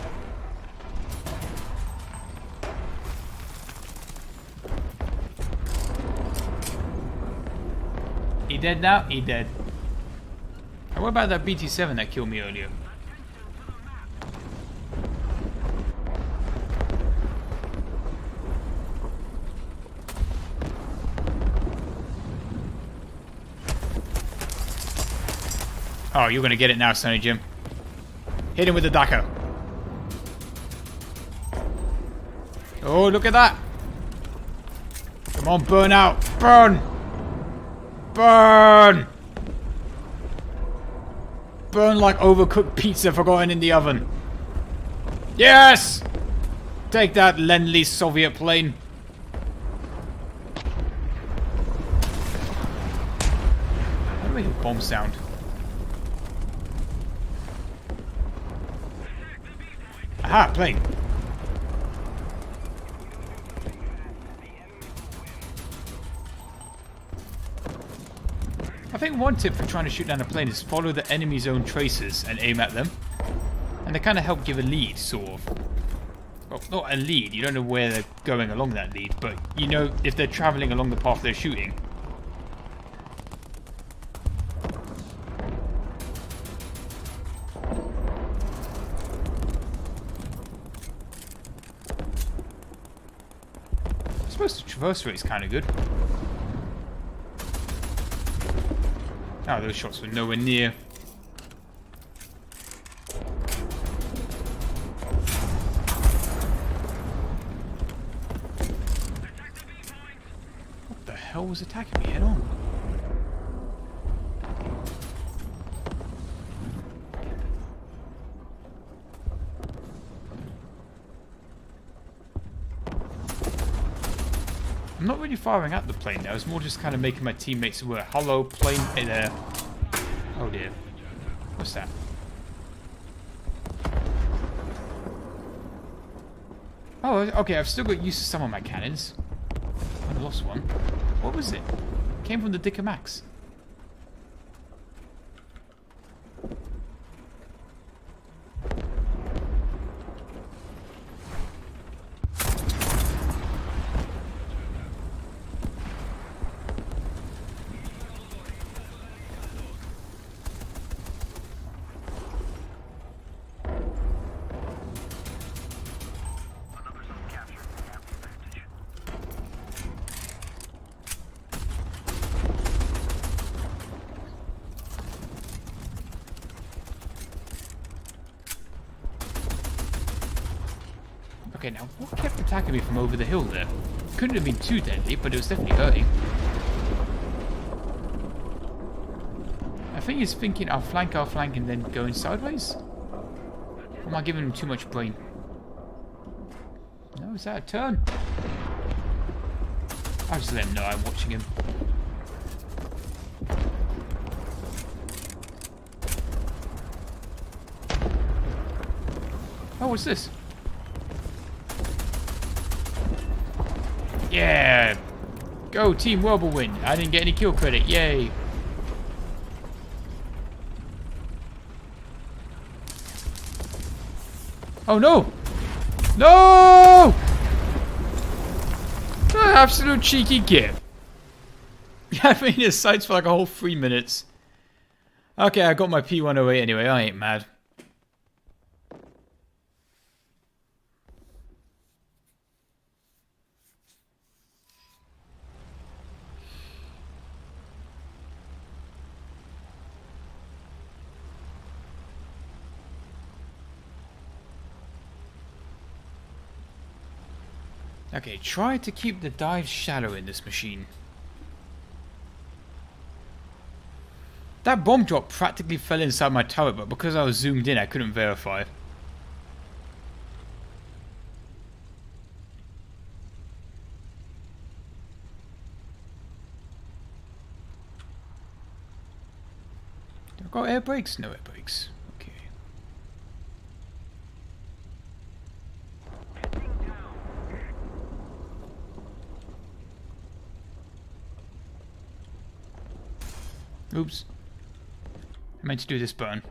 He dead now? He dead. And what about that BT-7 that killed me earlier? Oh, you're gonna get it now, Sonny Jim. Hit him with the Daka. Oh, look at that. Come on, burn out. Burn! Burn! Burn like overcooked pizza forgotten in the oven. Yes! Take that, Lend-Lease Soviet plane. How do we make a bomb sound? Aha, plane. I think one tip for trying to shoot down a plane is follow the enemy's own traces and aim at them. And they kind of help give a lead, sort of. Well, not a lead, you don't know where they're going along that lead, but you know if they're travelling along the path they're shooting. I suppose the traverse rate is kind of good. Oh, those shots were nowhere near. What the hell was attacking me head on? I'm not really firing at the plane now, it's more just kind of making my teammates aware. Hello, plane, hey there. Oh dear. What's that? Oh, okay, I've still got used to some of my cannons. I lost one. What was it? Came from the Dicker Max. Okay, now what kept attacking me from over the hill there? Couldn't have been too deadly, but it was definitely hurting. I think he's thinking I'll flank, and then going sideways? Or am I giving him too much brain? No, is that a turn? I'll just let him know I'm watching him. Oh, what's this? Yeah! Go, Team Whirlwind! I didn't get any kill credit, yay! Oh no! No! Absolute cheeky git. You had me in his sights for like a whole 3 minutes. Okay, I got my P108 anyway, I ain't mad. Okay, try to keep the dive shallow in this machine. That bomb drop practically fell inside my turret, but because I was zoomed in, I couldn't verify. I've got air brakes? No air brakes. Okay. Oops. I meant to do this button.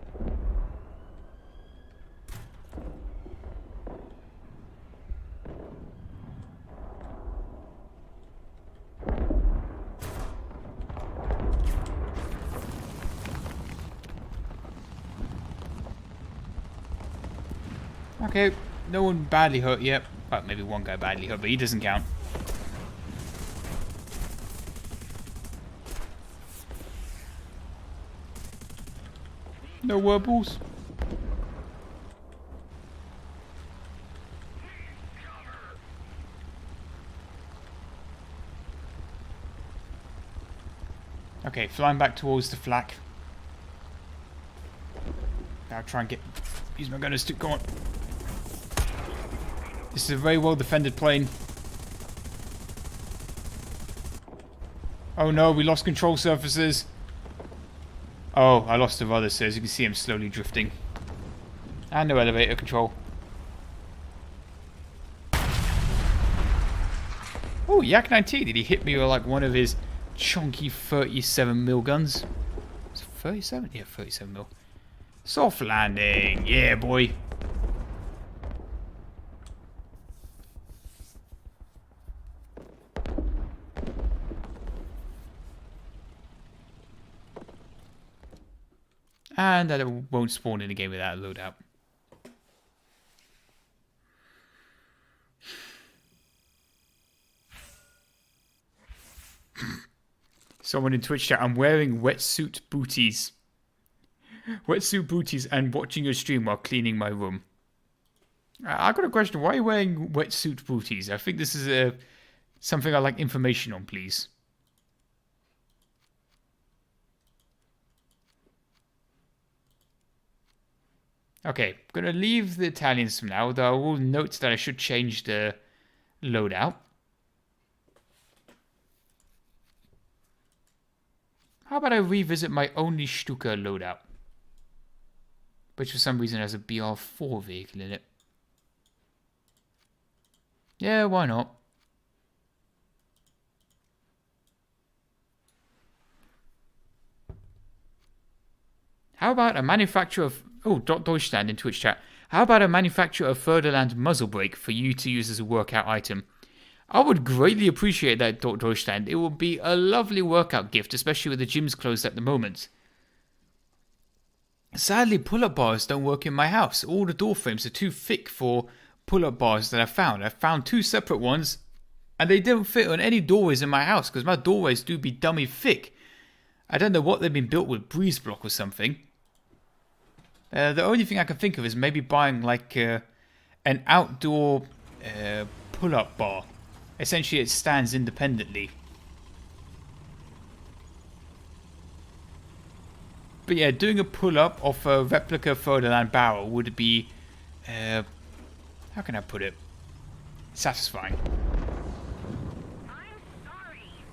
Okay, no one badly hurt yet. Well, maybe one guy badly hurt, but he doesn't count. No Wurbles. Okay, flying back towards the flak. Now try and use my gunners to go on. This is a very well defended plane. Oh no, we lost control surfaces. Oh, I lost the rudder, so as you can see I'm slowly drifting. And no elevator control. Oh, Yak 9T, did he hit me with like one of his chunky 37mm guns? Is it 37? Yeah, 37mm. Soft landing, yeah boy. And that it won't spawn in the game without a loadout. Someone in Twitch chat, I'm wearing wetsuit booties. Wetsuit booties and watching your stream while cleaning my room. I got a question. Why are you wearing wetsuit booties? I think this is something I'd like information on, please. Okay, I'm going to leave the Italians for now, though I will note that I should change the loadout. How about I revisit my only Stuka loadout? Which for some reason has a BR4 vehicle in it. Yeah, why not? How about a manufacturer of... Oh, Deutschland in Twitch chat. How about a manufacturer of Furtherland muzzle brake for you to use as a workout item? I would greatly appreciate that, Deutschland. It would be a lovely workout gift, especially with the gyms closed at the moment. Sadly, pull-up bars don't work in my house. All the door frames are too thick for pull-up bars that I found. I found 2 separate ones, and they don't fit on any doorways in my house, because my doorways do be dummy thick. I don't know what they've been built with, breeze block or something. The only thing I can think of is maybe buying like an outdoor pull-up bar. Essentially, it stands independently. But yeah, doing a pull-up off a replica Furtherland barrel would be, how can I put it, satisfying.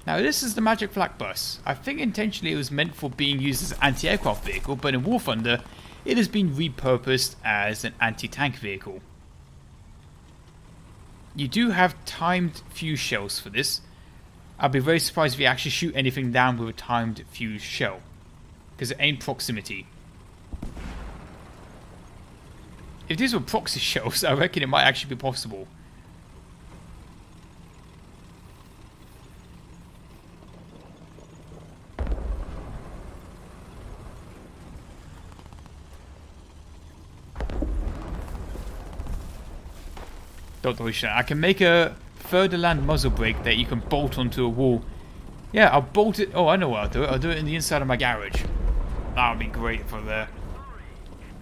Now this is the Magic Flak Bus. I think intentionally it was meant for being used as an anti-aircraft vehicle, but in War Thunder it has been repurposed as an anti-tank vehicle. You do have timed fuse shells for this. I'd be very surprised if you actually shoot anything down with a timed fuse shell, because it ain't proximity. If these were proxy shells, I reckon it might actually be possible. I can make a Furtherland muzzle brake that you can bolt onto a wall. Yeah, I'll bolt it. Oh, I know what I'll do. I'll do it in the inside of my garage. That would be great for there.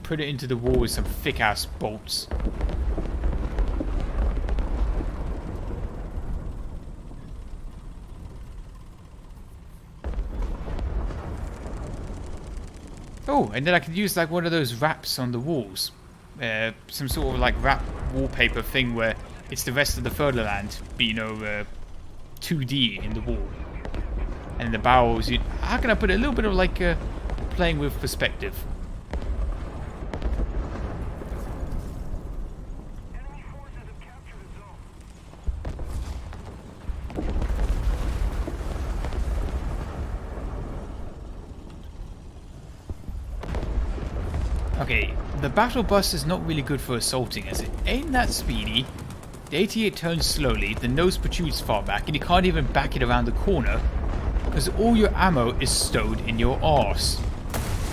Put it into the wall with some thick-ass bolts. Oh, and then I could use like one of those wraps on the walls. Some sort of like wrap wallpaper thing where it's the rest of the Furtherland, but you know, 2D in the wall. And the barrels, how can I put it? A little bit of like a playing with perspective.
Enemy forces have captured a zone.
Okay, the battle bus is not really good for assaulting as it ain't that speedy. The 88 turns slowly, the nose protrudes far back, and you can't even back it around the corner because all your ammo is stowed in your arse.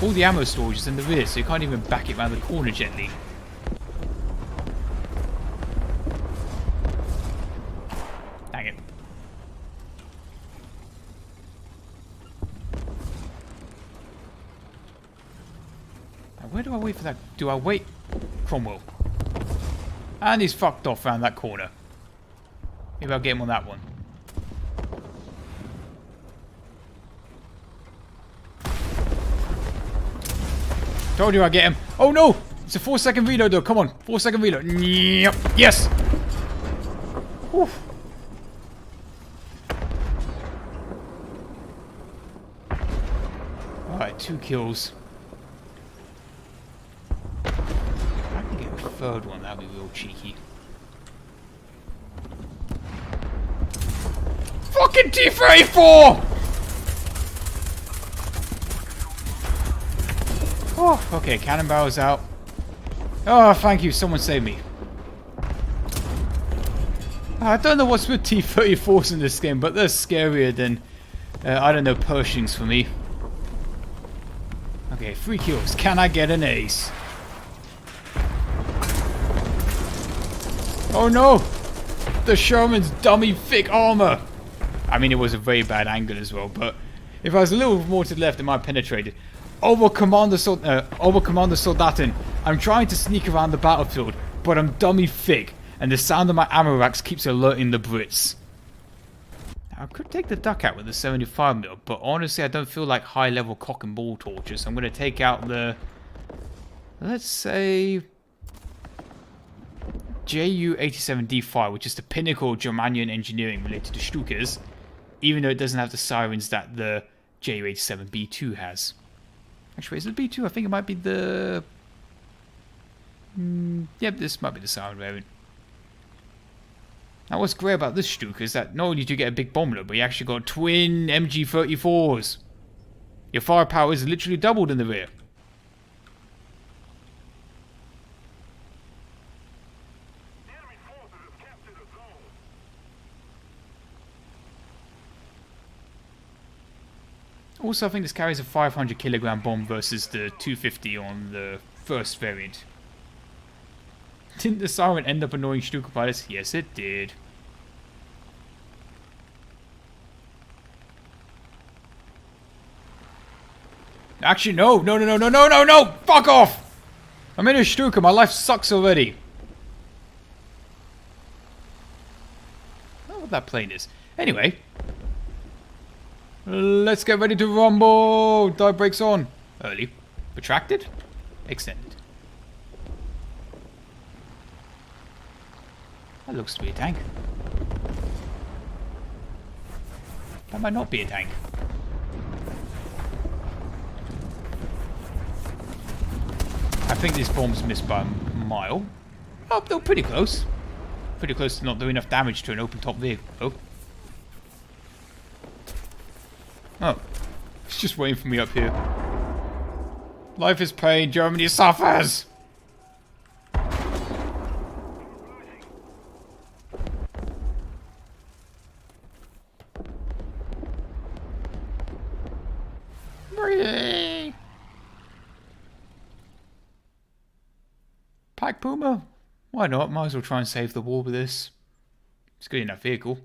All the ammo storage is in the rear, so you can't even back it around the corner gently. Dang it. Now, where do I wait for that? Do I wait? Cromwell. And he's fucked off around that corner. Maybe I'll get him on that one. Told you I'd get him. Oh no! It's a 4-second reload though. Come on. 4-second reload. Yep. Yes! Whew. Alright, 2 kills. If I can get a third one, that'd be real cheeky. Fucking T-34! Oh, okay, cannon barrel's out. Oh, thank you, someone saved me. I don't know what's with T-34s in this game, but they're scarier than, I don't know, Pershings for me. Okay, 3 kills. Can I get an ace? Oh no! The Sherman's dummy thick armor! I mean, it was a very bad angle as well, but if I was a little more to the left, it might have penetrated. Over Commander Soldaten, I'm trying to sneak around the battlefield, but I'm dummy thick, and the sound of my ammo racks keeps alerting the Brits. Now, I could take the duck out with the 75mm, but honestly, I don't feel like high-level cock and ball torture, so I'm going to take out the, let's say, Ju-87D5, which is the pinnacle of Germanian engineering related to Stukas, even though it doesn't have the sirens that the Ju-87B2 has. Actually, is it B2? I think it might be the... Yep, this might be the siren variant. Now, what's great about this Stuka is that not only do you get a big bomb load, but you actually got twin MG34s. Your firepower is literally doubled in the rear.
Enemy forces have captured a zone.
Also, I think this carries a 500 kilogram bomb versus the 250 on the first variant. Didn't the siren end up annoying Stuka pilots? Yes, it did. Actually, no! Fuck off! I'm in a Stuka, my life sucks already. I don't know what that plane is. Anyway. Let's get ready to rumble! Dive brakes on. Early. Retracted. Extended. That looks to be a tank. That might not be a tank. I think this bomb's missed by a mile. Oh, they're pretty close. Pretty close to not doing enough damage to an open top vehicle. Oh. It's just waiting for me up here. Life is pain, Germany suffers! Pack Puma? Why not? Might as well try and save the war with this. It's a good enough vehicle.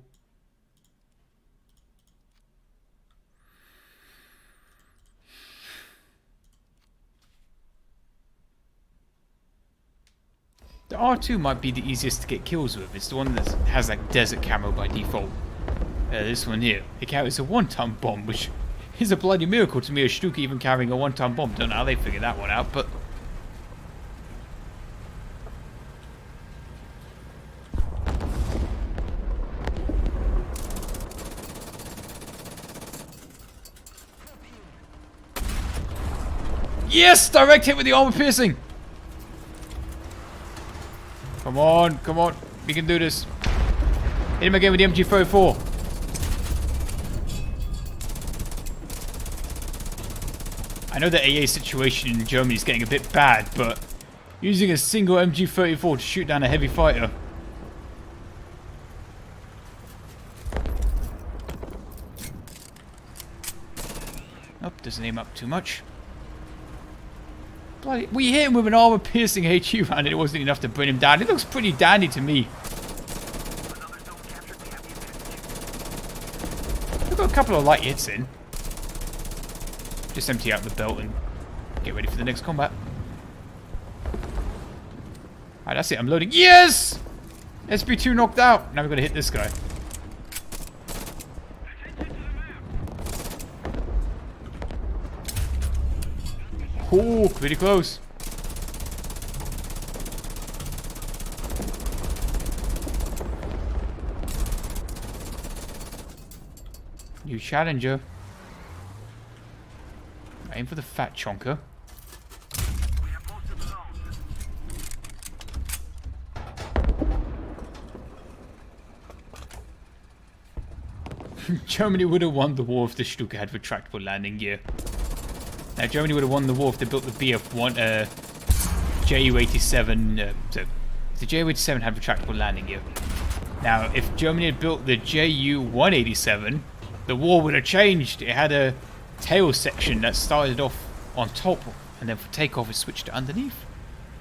The R2 might be the easiest to get kills with. It's the one that has like desert camo by default. This one here. It carries a 1-ton bomb, which is a bloody miracle to me, a Stuka even carrying a 1-ton bomb. Don't know how they figured that one out, but... Yes! Direct hit with the armor piercing! Come on, come on. We can do this. Hit him again with the MG34. I know the AA situation in Germany is getting a bit bad, but using a single MG34 to shoot down a heavy fighter. Oh, doesn't aim up too much. Bloody, we hit him with an armor-piercing HU round and it wasn't enough to bring him down. It looks pretty dandy to me. We've got a couple of light hits in. Just empty out the belt and get ready for the next combat. Alright, that's it. I'm loading. Yes! SB2 knocked out. Now we've got to hit this guy. Oh, pretty close. New challenger. Aim for the fat chonker. Germany would have won the war if the Stuka had retractable landing gear. Now, Germany would have won the war if they built the BF-1, Ju-87, so if the Ju-87 had retractable landing gear. Now, if Germany had built the Ju-187, the war would have changed. It had a tail section that started off on top, and then for takeoff it switched to underneath.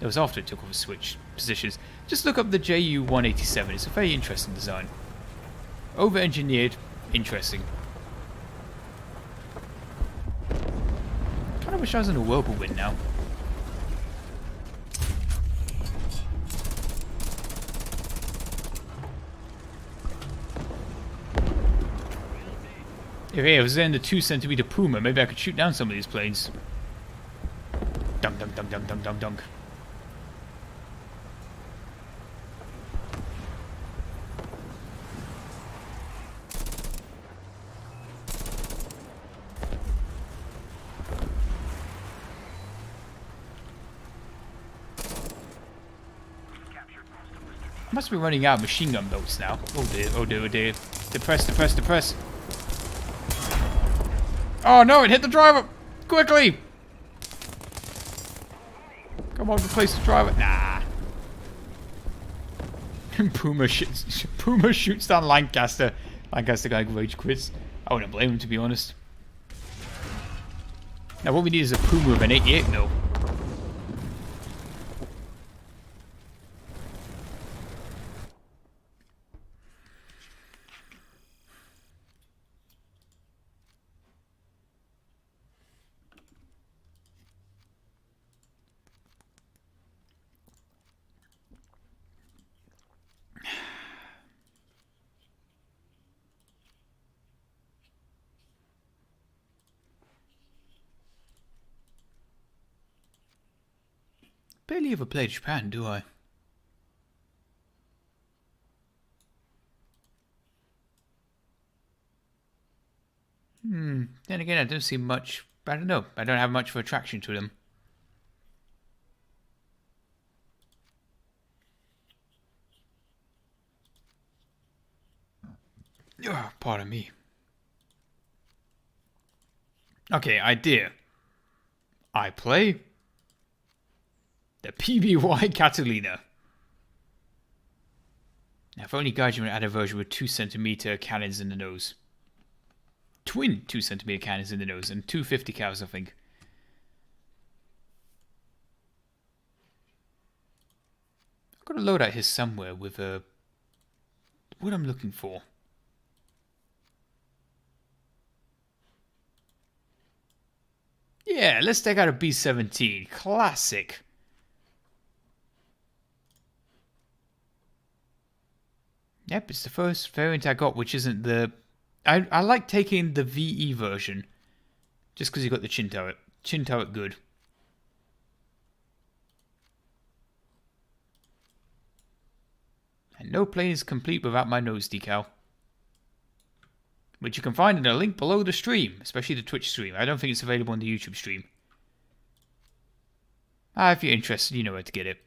That was after it took off and switched positions. Just look up the Ju-187. It's a very interesting design. Over-engineered, interesting. I wish I was in a whirlwind now. If I was in the 2cm Puma, maybe I could shoot down some of these planes. Dunk, dunk, dunk, dunk, dunk, dunk, dunk. I must be running out of machine gun bolts now. Oh dear, oh dear, oh dear. Depress, depress, depress. Oh no, it hit the driver! Quickly! Come on, replace the driver. Nah. Puma shoots down Lancaster. Lancaster guy rage quits. I wouldn't blame him, to be honest. Now what we need is a Puma with an 88 mil. Barely ever played Japan, do I? Then again, I don't see much. I don't know. I don't have much of attraction to them. Pardon me. Okay, idea. I play the PBY Catalina. Now, if only Gaijin would add a version with 2cm cannons in the nose. Twin 2cm cannons in the nose and 250 cals, I think. I've got to load out here somewhere with what I'm looking for. Yeah, let's take out a B-17. Classic. Yep, it's the first variant I got, which isn't the... I like taking the VE version. Just because you got the chin turret. Chin turret good. And no plane is complete without my nose decal. Which you can find in a link below the stream. Especially the Twitch stream. I don't think it's available on the YouTube stream. If you're interested, you know where to get it.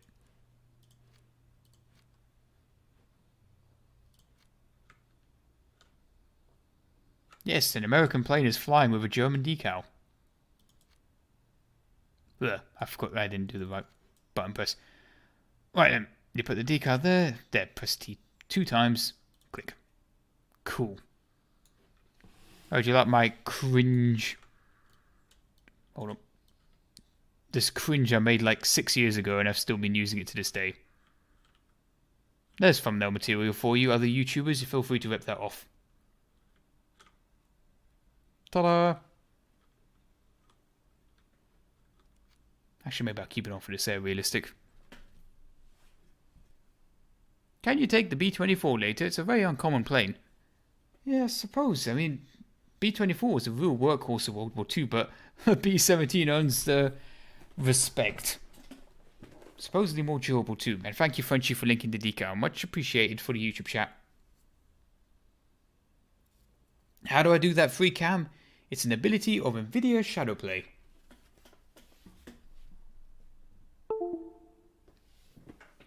Yes, an American plane is flying with a German decal. Ugh, I forgot I didn't do the right button press. Right then, you put the decal there. There, press T 2 times. Click. Cool. Oh, do you like my cringe? Hold on. This cringe I made like 6 years ago and I've still been using it to this day. There's thumbnail material for you, other YouTubers. You feel free to rip that off. Ta-da! Actually, maybe I'll keep it on for this realistic. Can you take the B-24 later? It's a very uncommon plane. Yeah, I suppose. I mean, B-24 was a real workhorse of World War II, but B-17 earns the respect. Supposedly more durable too. And thank you, Frenchie, for linking the decal. Much appreciated for the YouTube chat. How do I do that free cam? It's an ability of NVIDIA Shadowplay.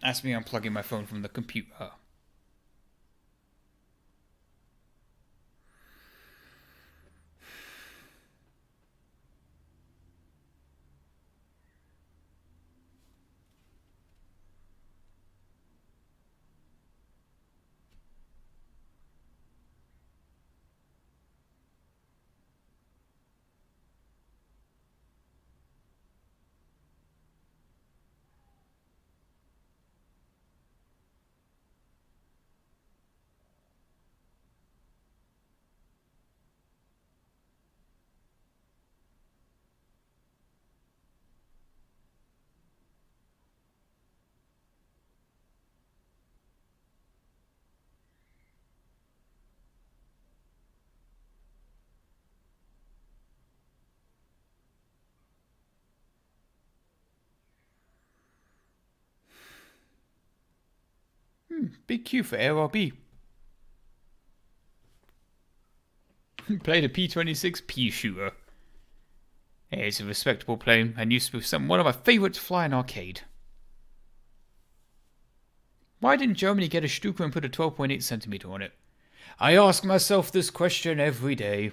That's me unplugging my phone from the computer. Big Q for ARB. Played a P-26 pea shooter. Yeah, it's a respectable plane and used to be one of my favourites to fly in arcade. Why didn't Germany get a Stuka and put a 12.8cm on it? I ask myself this question every day.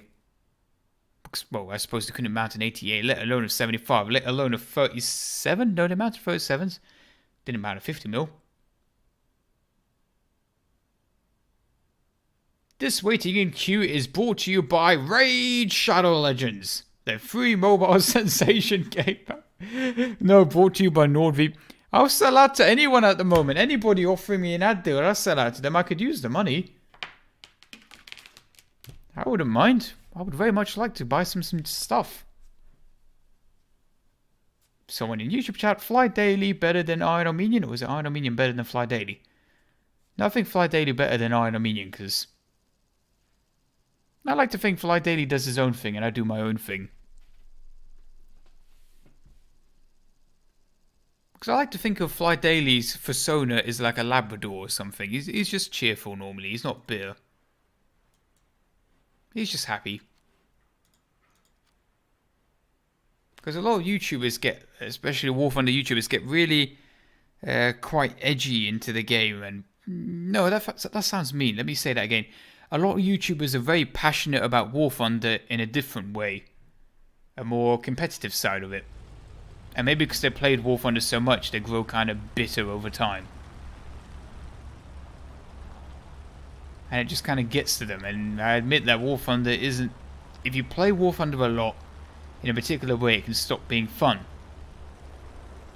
Well, I suppose they couldn't mount an 88, let alone a 75, let alone a 37? No, they mounted 37s. Didn't mount a 50mm. This waiting in queue is brought to you by Raid Shadow Legends, the free mobile sensation game. No, brought to you by NordVPN. I'll sell out to anyone at the moment. Anybody offering me an ad deal, I'll sell out to them. I could use the money. I wouldn't mind. I would very much like to buy some stuff. Someone in YouTube chat, Fly Daily better than Iron Armenian? Or was it Iron Armenian better than Fly Daily? No, I think Fly Daily better than Iron Armenian because I like to think Fly Daily does his own thing and I do my own thing. Because I like to think of Fly Daily's persona as like a Labrador or something. He's just cheerful normally. He's not bitter. He's just happy. Because a lot of YouTubers get, especially War Thunder YouTubers, get really quite edgy into the game. And no, that sounds mean. Let me say that again. A lot of YouTubers are very passionate about War Thunder in a different way. A more competitive side of it. And maybe because they played War Thunder so much, they grow kind of bitter over time. And it just kind of gets to them. And I admit that War Thunder isn't... If you play War Thunder a lot, in a particular way, it can stop being fun.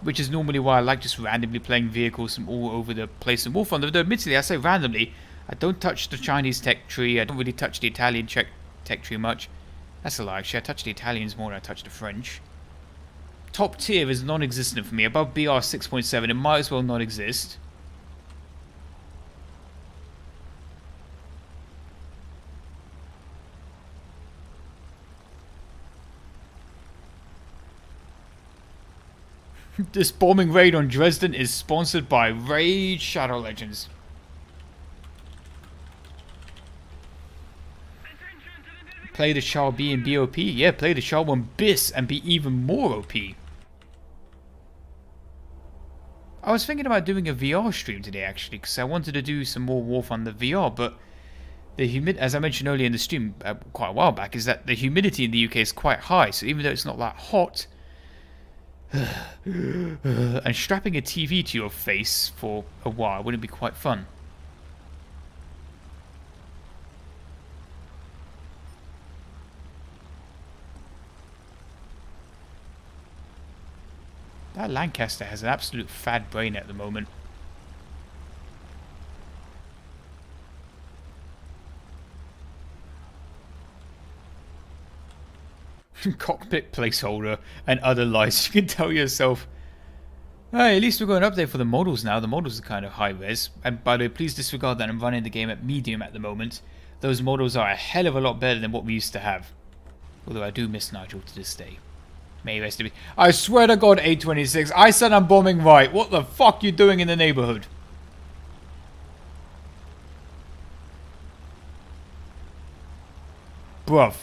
Which is normally why I like just randomly playing vehicles from all over the place in War Thunder. Though admittedly, I say randomly, I don't touch the Chinese tech tree, I don't really touch the Italian tech tree much. That's a lie, actually. I touch the Italians more than I touch the French. Top tier is non-existent for me. Above BR 6.7, it might as well not exist. This bombing raid on Dresden is sponsored by Raid Shadow Legends. Play the Char B and be OP? Yeah, play the Char 1 bis and be even more OP. I was thinking about doing a VR stream today actually, because I wanted to do some more War Thunder VR, but as I mentioned earlier in the stream quite a while back, is that the humidity in the UK is quite high. So even though it's not that hot, and strapping a TV to your face for a while wouldn't be quite fun. That Lancaster has an absolute fad brain at the moment. Cockpit placeholder and other lies. You can tell yourself, hey, at least we've got an update for the models now. The models are kind of high res. And by the way, please disregard that I'm running the game at medium at the moment. Those models are a hell of a lot better than what we used to have. Although I do miss Nigel to this day. May he rest in peace. I swear to God, 826. I said I'm bombing right. What the fuck you doing in the neighborhood? Bruv.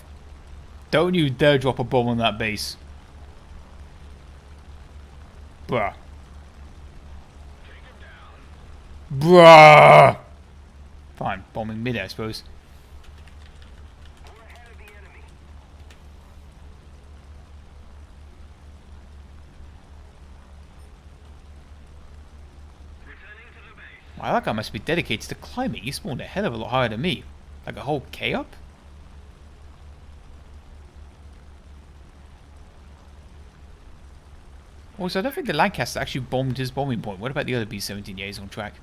Don't you dare drop a bomb on that base. Bruh. Bruh. Fine, bombing mid, I suppose.
We're ahead of the enemy. Returning to the base.
Wow, that guy must be dedicated to climbing. He spawned a hell of a lot higher than me. Like a whole K up? Also, I don't think the Lancaster actually bombed his bombing point. What about the other B-17? Yeah, he's on track.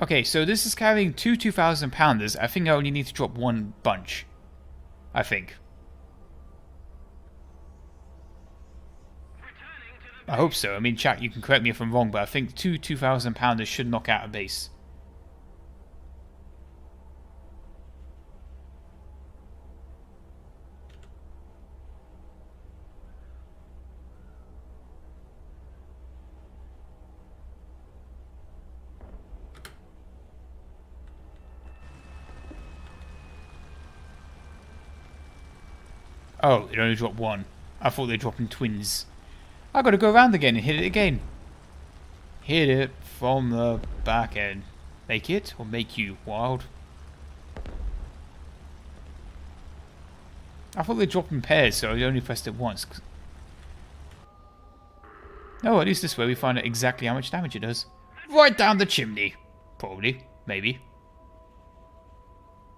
Okay, so this is carrying two 2,000 pounders. I think I only need to drop one bunch. I think. I hope so. I mean, chat, you can correct me if I'm wrong, but I think two 2,000 pounders should knock out a base. Oh, it only dropped one. I thought they dropped in twins. I gotta go around again and hit it again. Hit it from the back end. Make it or make you wild? I thought they dropped in pairs, so I only pressed it once. Oh, at least this way we find out exactly how much damage it does. Right down the chimney. Probably. Maybe.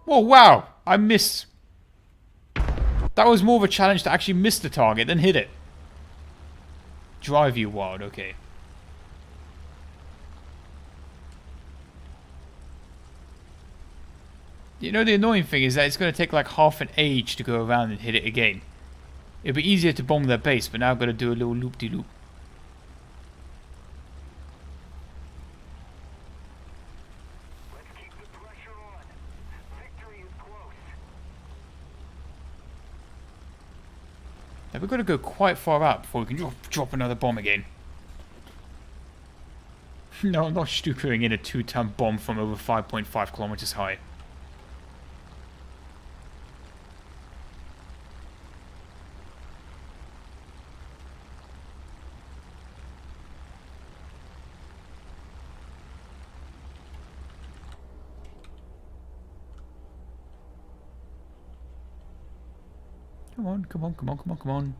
Oh, wow. I missed. That was more of a challenge to actually miss the target than hit it. Drive you wild, okay. You know, the annoying thing is that it's going to take like half an age to go around and hit it again. It'd be easier to bomb their base, but now I've got to do a little loop-de-loop.
Let's keep the pressure on. Victory is close.
Now we've got to go quite far out before we can drop another bomb again. No, I'm not stupiing in a 2-ton bomb from over 5.5 kilometers high. Come on, come on, come on, come on, come on.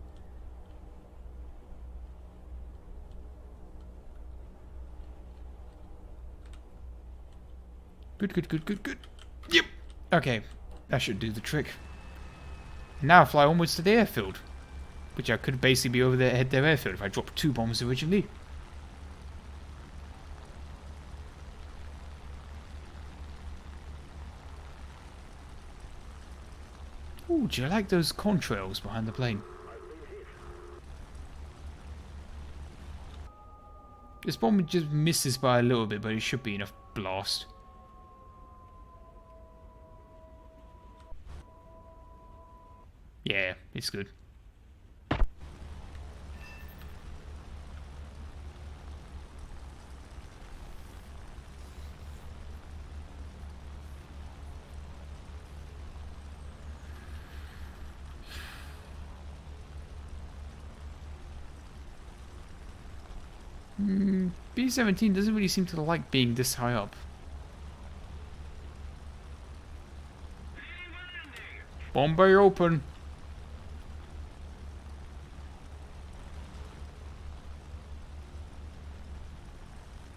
Good, good, good, good, good. Yep. Okay, that should do the trick. Now fly onwards to the airfield. Which I could basically be over there at their airfield if I dropped 2 bombs originally. Ooh, do you like those contrails behind the plane? This bomb just misses by a little bit, but it should be enough blast. Yeah, it's good. B-17 doesn't really seem to like being this high up. Bomb bay open.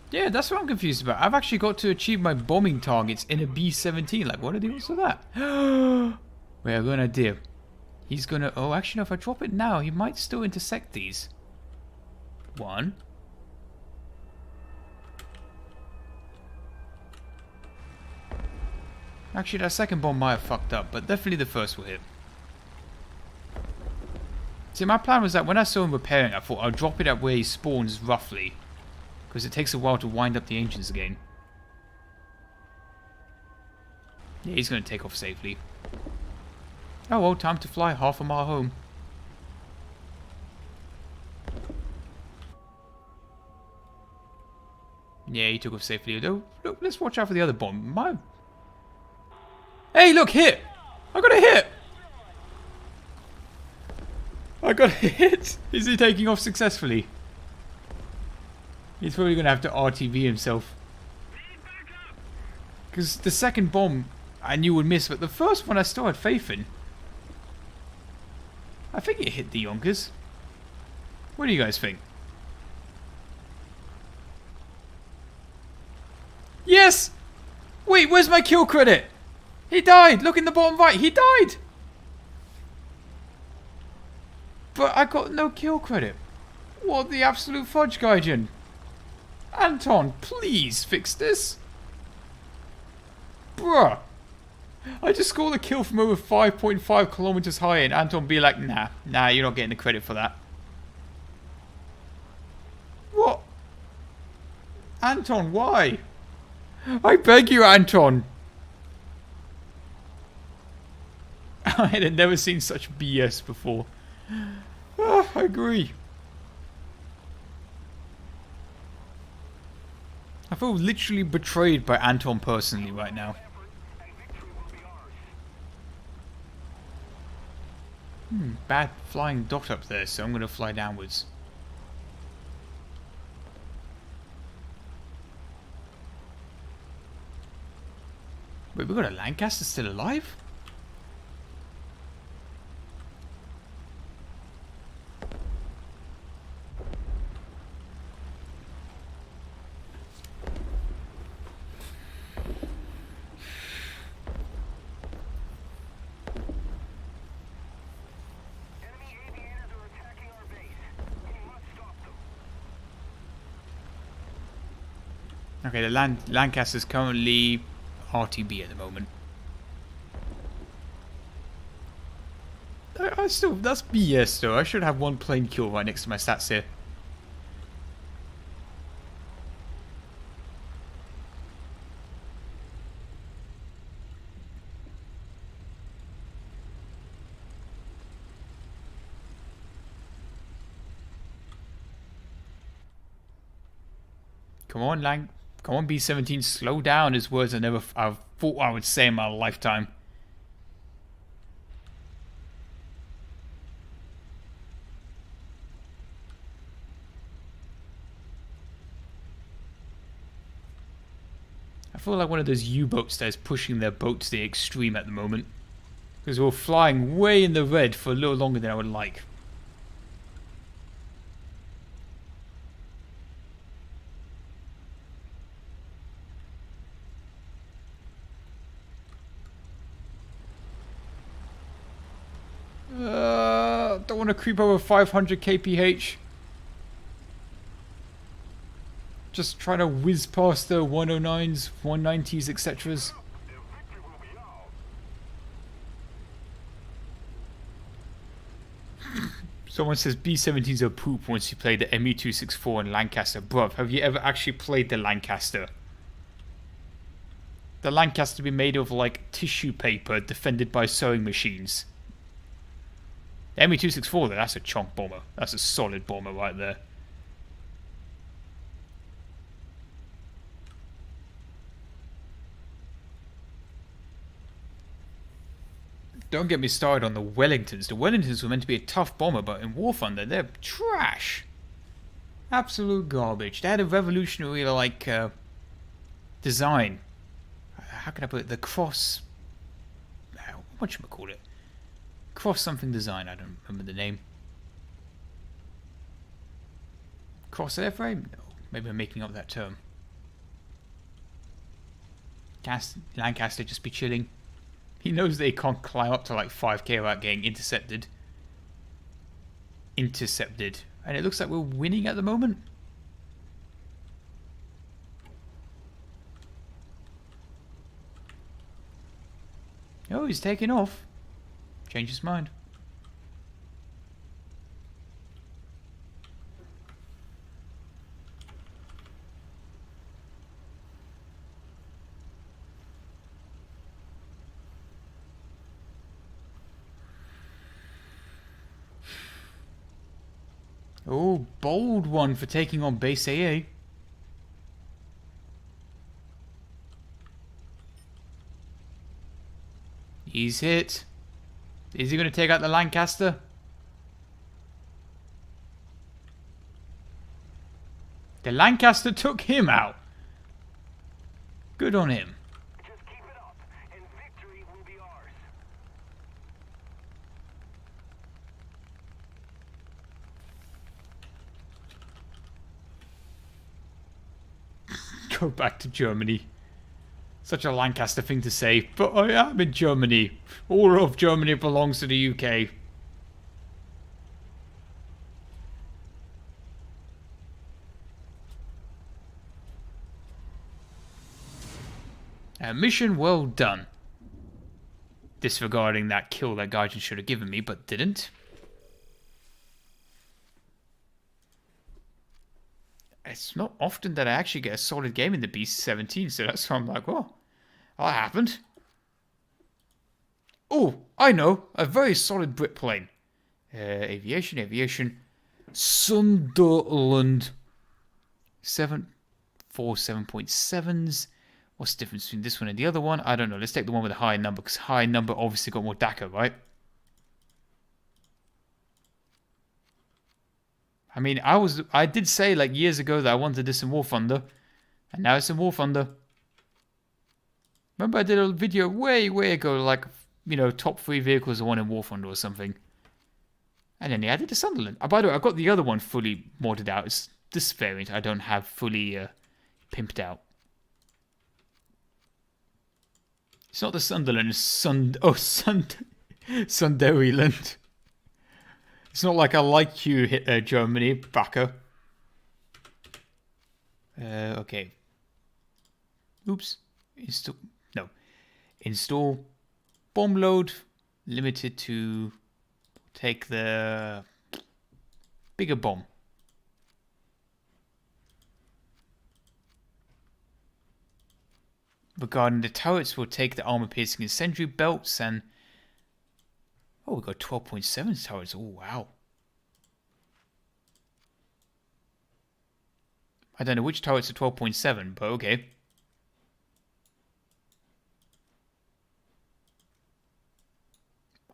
Yeah, that's what I'm confused about. I've actually got to achieve my bombing targets in a B-17. Like, what are the odds of that? We're gonna do. He's gonna... Oh, actually, no, if I drop it now, he might still intersect these. One. Actually, that second bomb might have fucked up, but definitely the first will hit. See, my plan was that when I saw him repairing, I thought I'll drop it at where he spawns roughly. Because it takes a while to wind up the engines again. Yeah, he's going to take off safely. Oh well, time to fly half a mile home. Yeah, he took off safely. Though, look, let's watch out for the other bomb. Hey, look, hit! I got a hit! I got a hit! Is he taking off successfully? He's probably going to have to RTV himself. Because the second bomb I knew would miss, but the first one I still had faith in. I think it hit the Yonkers. What do you guys think? Yes! Wait, where's my kill credit? He died! Look in the bottom right, he died! But I got no kill credit. What the absolute fudge, Gaijin? Anton, please fix this. Bruh. I just scored a kill from over 5.5 kilometers high and Anton be like, nah, you're not getting the credit for that. What? Anton, why? I beg you, Anton. I had never seen such BS before. I agree. I feel literally betrayed by Anton personally right now. Bad flying dot up there, so I'm going to fly downwards. Wait, we got a Lancaster still alive? Okay, the Lancaster's currently RTB at the moment. I still, that's BS though. I should have one plane kill right next to my stats here. Come on, come on, B-17, slow down is words I thought I would say in my lifetime. I feel like one of those U-boats that is pushing their boat to the extreme at the moment. Because we're flying way in the red for a little longer than I would like. Don't want to creep over 500 kph. Just trying to whiz past the 109s, 190s, etc. Someone says B-17s are poop once you play the ME-264 and Lancaster. Bruv, have you ever actually played the Lancaster? The Lancaster be made of like tissue paper defended by sewing machines. The ME-264 though, that's a chunk bomber. That's a solid bomber right there. Don't get me started on the Wellingtons. The Wellingtons were meant to be a tough bomber, but in War Thunder, they're trash. Absolute garbage. They had a revolutionary, like, design. How can I put it? The cross... What should I call it? Cross something design. I don't remember the name. Cross airframe? No. Maybe I'm making up that term. Lancaster just be chilling. He knows they can't climb up to like 5k without getting intercepted. And it looks like we're winning at the moment. Oh, he's taking off. Change his mind. Oh, bold one for taking on base AA. He's hit. Is he going to take out the Lancaster? The Lancaster took him out. Good on him.
Just keep it up, and victory will be ours.
Go back to Germany. Such a Lancaster thing to say, but I am in Germany. All of Germany belongs to the UK. Mission well done. Disregarding that kill that Gaijin should have given me, but didn't. It's not often that I actually get a solid game in the B-17, so that's why I'm like, oh, that happened. Oh, I know, a very solid Brit plane. Aviation. Sunderland. 747.7s. What's the difference between this one and the other one? I don't know. Let's take the one with a high number, because high number obviously got more DACA, right? I mean, I did say like years ago that I wanted this in War Thunder, and now it's in War Thunder. Remember I did a video way ago, like, you know, top 3 vehicles I want in War Thunder or something. And then they added the Sunderland. By the way, I got the other one fully modded out. It's this variant I don't have fully pimped out. It's not the Sunderland, it's Sunderland. It's not like I like you, Germany, backer. Okay. Oops. Install bomb load. Limited to take the bigger bomb. Regarding the turrets, we'll take the armor-piercing and sentry belts and... Oh, we got 12.7 turrets. Oh, wow. I don't know which turrets are 12.7, but okay.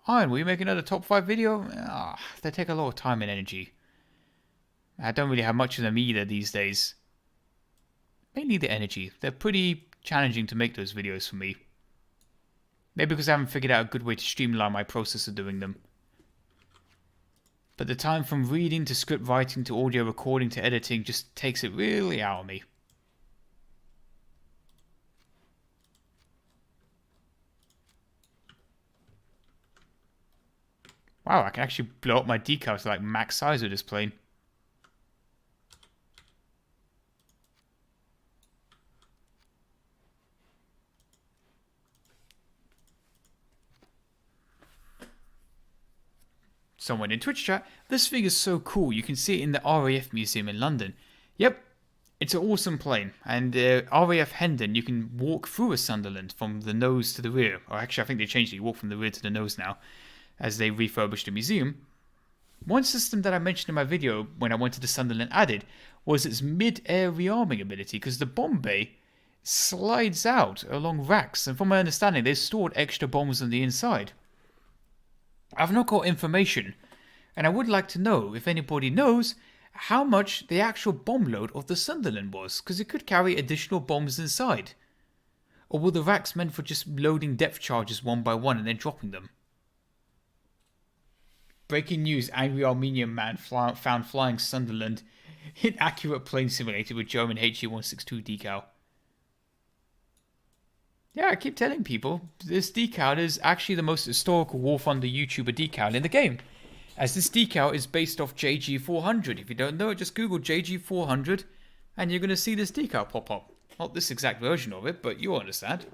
Iron, will you make another top 5 video? They take a lot of time and energy. I don't really have much of them either these days. Mainly the energy. They're pretty challenging to make those videos for me. Maybe because I haven't figured out a good way to streamline my process of doing them. But the time from reading to script writing to audio recording to editing just takes it really out of me. Wow, I can actually blow up my decals to like max size with this plane. Someone in Twitch chat, this thing is so cool, you can see it in the RAF Museum in London. Yep, it's an awesome plane, and RAF Hendon, you can walk through a Sunderland from the nose to the rear. Or actually, I think they changed it, you walk from the rear to the nose now, as they refurbished the museum. One system that I mentioned in my video when I went to the Sunderland added was its mid-air rearming ability, because the bomb bay slides out along racks, and from my understanding, they've stored extra bombs on the inside. I've not got information, and I would like to know if anybody knows how much the actual bomb load of the Sunderland was, because it could carry additional bombs inside. Or were the racks meant for just loading depth charges one by one and then dropping them? Breaking news, angry Armenian man found flying Sunderland in accurate plane simulator with German HE-162 decal. Yeah, I keep telling people, this decal is actually the most historical War Thunder YouTuber decal in the game. As this decal is based off JG400. If you don't know it, just Google JG400 and you're going to see this decal pop up. Not this exact version of it, but you'll understand.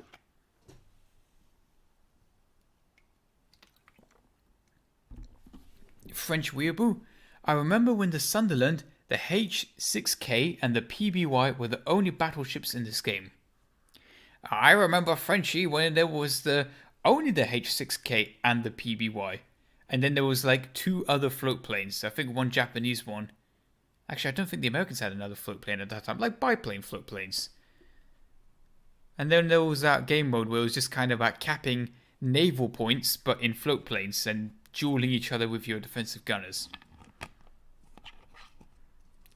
French weeaboo. I remember when the Sunderland, the H6K and the PBY were the only battleships in this game. I remember, Frenchie, when there was only the H6K and the PBY. And then there was like 2 other float planes. I think one Japanese one. Actually, I don't think the Americans had another float plane at that time. Like biplane float planes. And then there was that game mode where it was just kind of like capping naval points, but in float planes and dueling each other with your defensive gunners.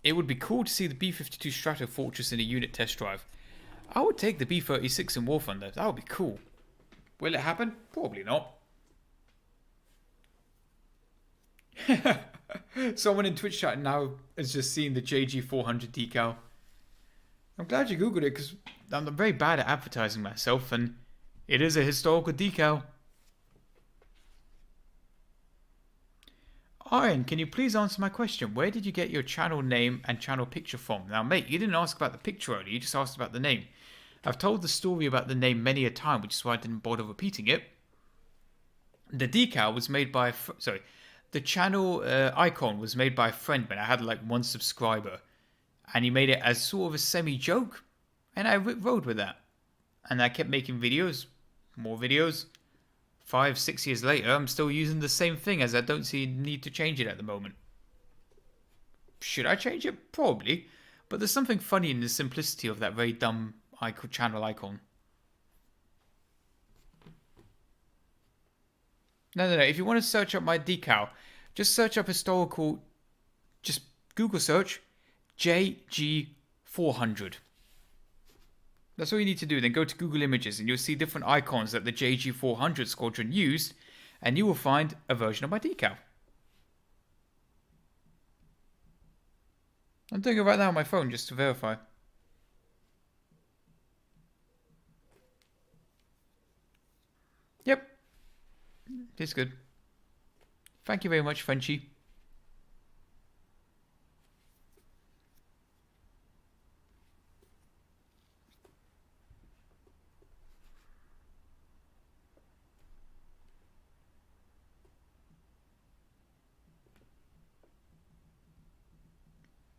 It would be cool to see the B-52 Stratofortress in a unit test drive. I would take the B-36 in War Thunder. That would be cool. Will it happen? Probably not. Someone in Twitch chat now has just seen the JG400 decal. I'm glad you googled it because I'm very bad at advertising myself and it is a historical decal. Iron, can you please answer my question? Where did you get your channel name and channel picture from? Now, mate, you didn't ask about the picture only, you just asked about the name. I've told the story about the name many a time, which is why I didn't bother repeating it. The decal was made by... the channel icon was made by a friend when I had like 1 subscriber. And he made it as sort of a semi-joke. And I rode with that. And I kept making videos. More videos. 5-6 years later, I'm still using the same thing as I don't see a need to change it at the moment. Should I change it? Probably. But there's something funny in the simplicity of that very dumb channel icon. No. If you want to search up my decal, just search up historical... Just Google search JG400. That's all you need to do. Then go to Google Images and you'll see different icons that the JG400 squadron used, and you will find a version of my decal. I'm doing it right now on my phone just to verify. Yep. It's good. Thank you very much, Frenchie.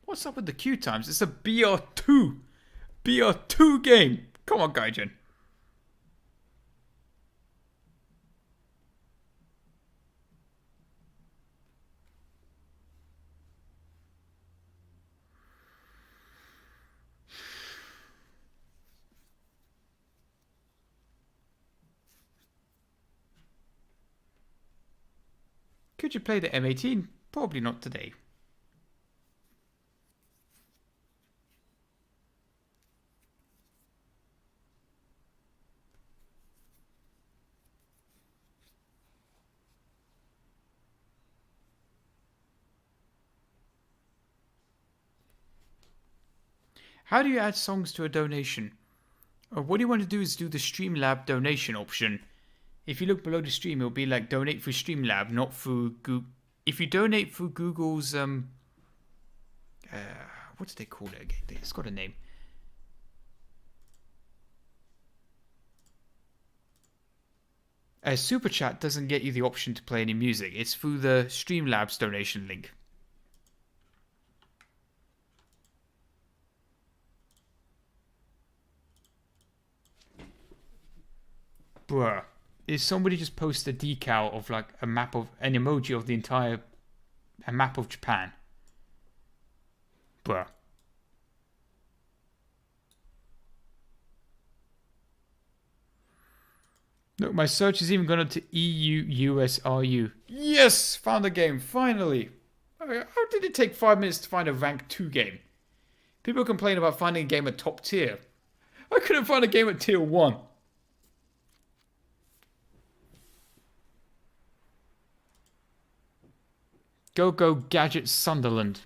What's up with the queue times? It's a BR2. BR2 game. Come on, Gaijin. Could you play the M18? Probably not today. How do you add songs to a donation? Or what you want to do is do the Streamlab donation option. If you look below the stream, it'll be like donate through Streamlab, not through Google. If you donate through Google's what do they call it again? It's got a name. Super Chat doesn't get you the option to play any music. It's through the Streamlabs donation link. Bruh. Is somebody just post a decal of like a map of an emoji of the entire a map of Japan? Bruh. Look, my search has even gone up to EU, US, RU. Yes! Found the game, finally! How did it take 5 minutes to find a rank 2 game? People complain about finding a game at top tier. I couldn't find a game at tier 1. Go Gadget Sunderland.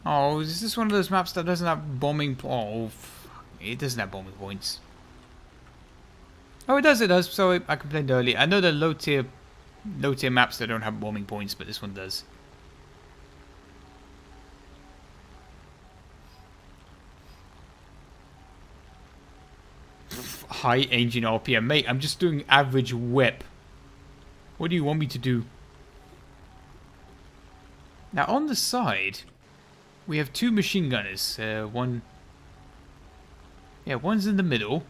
Oh, is this one of those maps that doesn't have bombing? Oh, it doesn't have bombing points. Oh, it does. It does. So I complained earlier. I know the low tier maps that don't have bombing points, but this one does. High engine RPM, mate. I'm just doing average whip. What do you want me to do? Now on the side, we have 2 machine gunners. One's in the middle,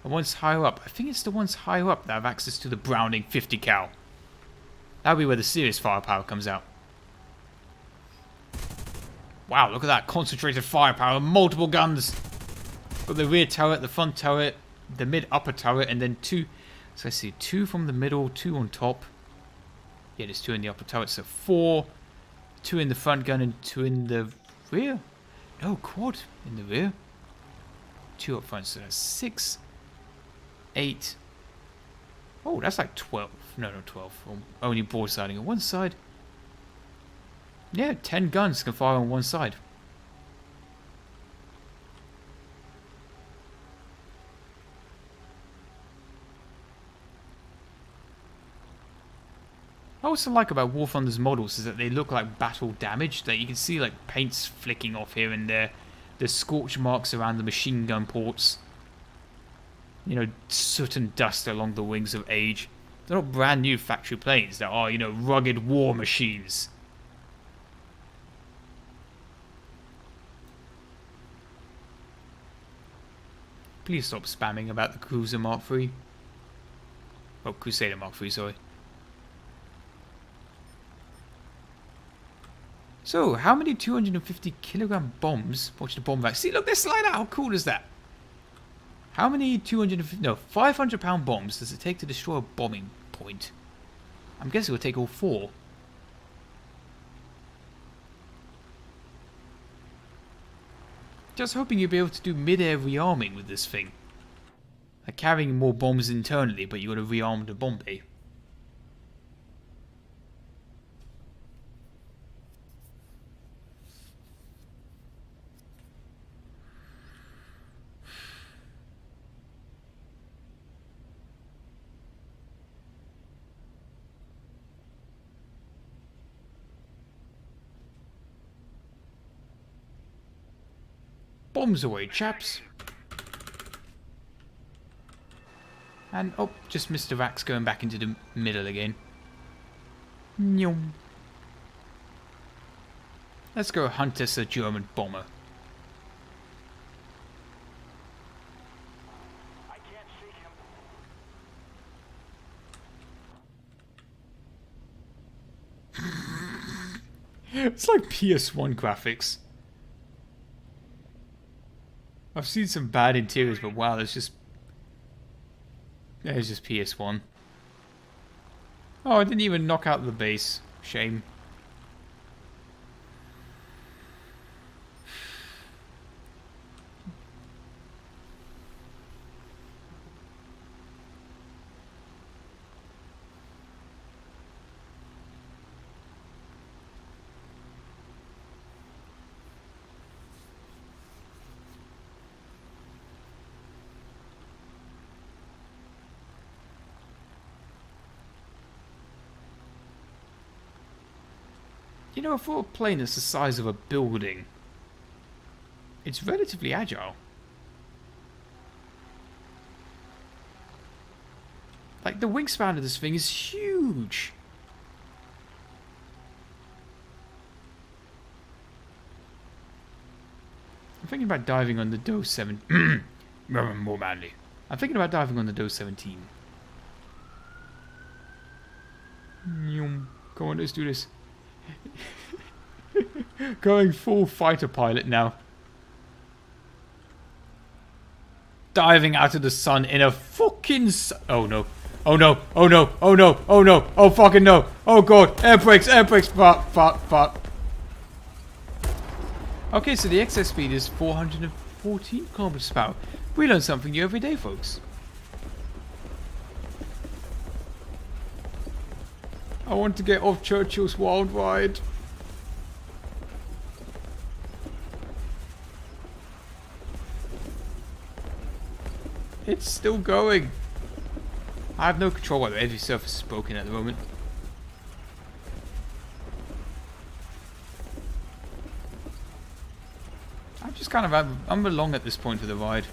and one's higher up. I think it's the ones higher up that have access to the Browning 50 cal. That'll be where the serious firepower comes out. Wow, look at that concentrated firepower, multiple guns. Got the rear turret, the front turret, the mid-upper turret, and then 2. So let's see, 2 from the middle, 2 on top. Yeah, there's 2 in the upper turret, so 4. 2 in the front gun and 2 in the rear. No, quad in the rear. 2 up front, so that's 6, 8. Oh, that's like 12. No, 12. Only broadsiding on one side. Yeah, 10 guns can fire on one side. What I also like about War Thunder's models is that they look like battle damage. That you can see like paints flicking off here and there. There's scorch marks around the machine gun ports. You know, soot and dust along the wings of age. They're not brand new factory planes. They are, you know, rugged war machines. Please stop spamming about the Cruiser Mark III. Oh, Crusader Mark III, sorry. So, how many 250 kilogram bombs? Watch the bomb vac. See, look, they slide out. How cool is that? How many 500 pound bombs does it take to destroy a bombing point? I'm guessing it will take all 4. Just hoping you'll be able to do mid-air rearming with this thing. Like carrying more bombs internally, but you got to rearm the bomb bay. Bombs away, chaps. And, oh, just missed the racks going back into the middle again. Nyum. Let's go hunt us a German bomber.
I can't see him.
It's like PS1 graphics. I've seen some bad interiors, but wow, there's just PS1. Oh, I didn't even knock out the base. Shame. You know, for a plane that's the size of a building, it's relatively agile. Like, the wingspan of this thing is huge. I'm thinking about diving on the Doe 7. More manly. I'm thinking about diving on the Doe 17. Come on, let's do this. Going full fighter pilot now. Diving out of the sun in a fucking... Oh no. Oh no. Oh no. Oh no. Oh no. Oh fucking no. Oh god. Air brakes. Air brakes. Fuck. Fuck. Fuck. Okay, so the excess speed is 414 kilometers per hour. We learn something new every day, folks. I want to get off Churchill's Wild Ride. It's still going. I have no control whether every surface is broken at the moment. I'm just kind of I'm along at this point of the ride.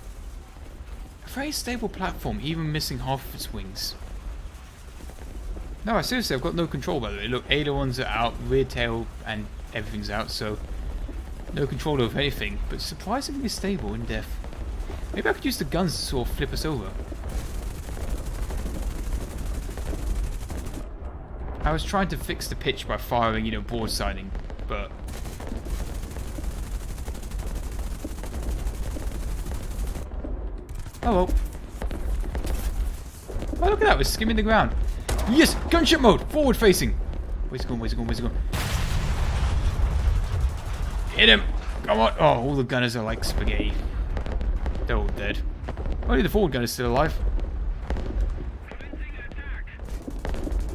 A very stable platform, even missing half of its wings. No, seriously, I've got no control by the way. Look, ailerons are out, rear tail and everything's out, so no control over anything, but surprisingly stable in depth. Maybe I could use the guns to sort of flip us over. I was trying to fix the pitch by firing, broadsiding, but... Oh well. Oh, look at that, we're skimming the ground. Yes! Gunship mode! Forward facing! Where's he going? Where's he going? Where's he going? Hit him! Come on! Oh, all the gunners are like spaghetti. They're all dead. Only the forward gunner's still alive.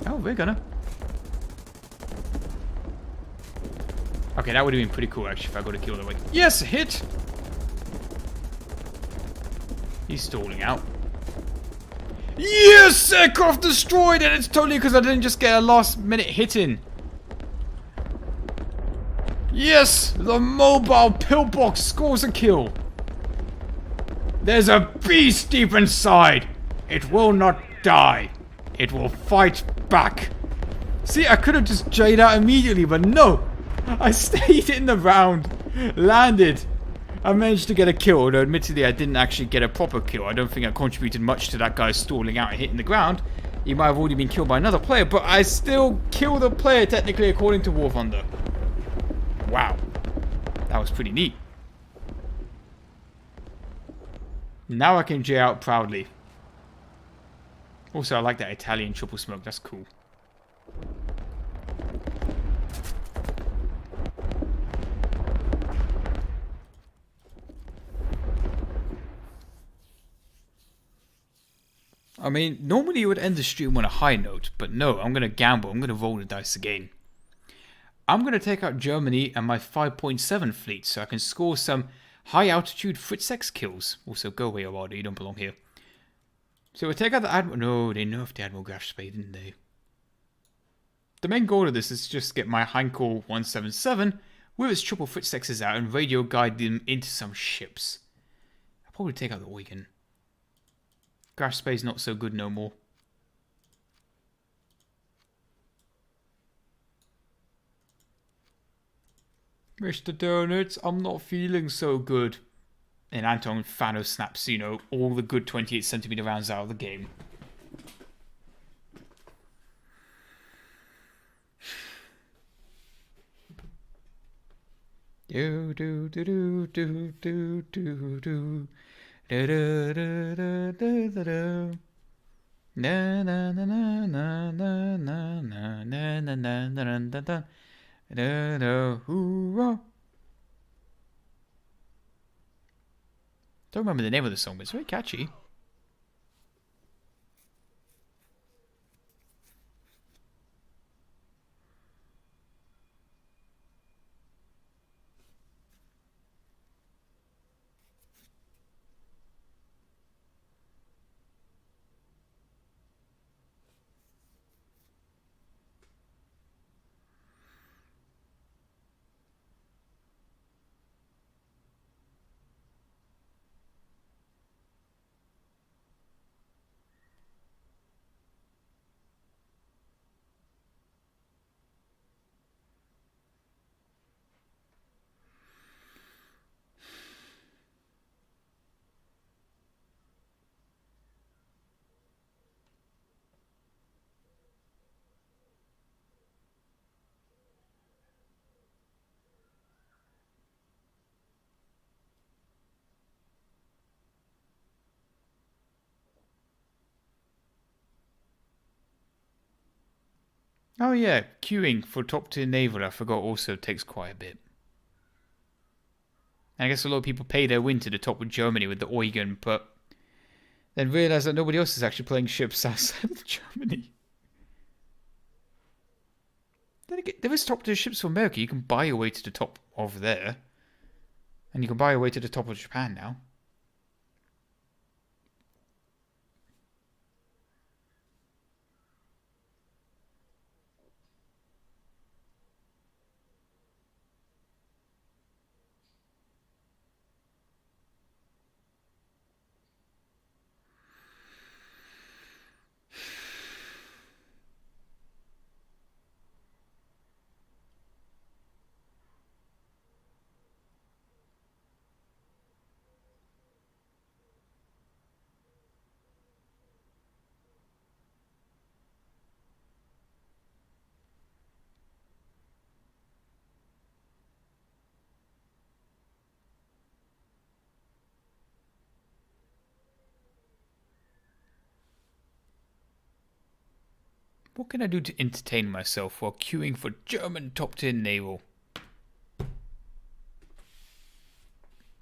Oh, rear gunner. Okay, that would have been pretty cool actually if I got a kill that way. Yes! Hit! He's stalling out. Yes! Aircraft destroyed! And it's totally because I didn't just get a last minute hit in. Yes! The mobile pillbox scores a kill. There's a beast deep inside. It will not die. It will fight back. See, I could have just J'd out immediately, but no. I stayed in the round. Landed. I managed to get a kill, although admittedly I didn't actually get a proper kill. I don't think I contributed much to that guy stalling out and hitting the ground. He might have already been killed by another player, but I still killed a player technically according to War Thunder. Wow. That was pretty neat. Now I can J out proudly. Also, I like that Italian triple smoke. That's cool. I mean, normally you would end the stream on a high note, but no, I'm going to gamble. I'm going to roll the dice again. I'm going to take out Germany and my 5.7 fleet so I can score some high-altitude Fritz X kills. Also, go away, Armada. You don't belong here. So we'll take out the Admiral... No, they nerfed the Admiral Graf Spee, didn't they? The main goal of this is just get my Heinkel 177 with its triple Fritz X's out and radio guide them into some ships. I'll probably take out the Eugen. Graf Spee's not so good no more. Mr. Donuts, I'm not feeling so good. And Anton Fano snaps, all the good 28cm rounds out of the game. Do do do do do do do do. Da da da da da da da. Na na na na na na na na na na na na na na. Da da hoorah. Don't remember the name of the song, but it's very catchy. Oh yeah, queuing for top tier naval, I forgot, also takes quite a bit. And I guess a lot of people pay their win to the top with Germany with the Eugen, but then realise that nobody else is actually playing ships outside of Germany. Then again, there is top tier ships for America. You can buy your way to the top of there. And you can buy your way to the top of Japan now. What can I do to entertain myself while queuing for German top tier naval?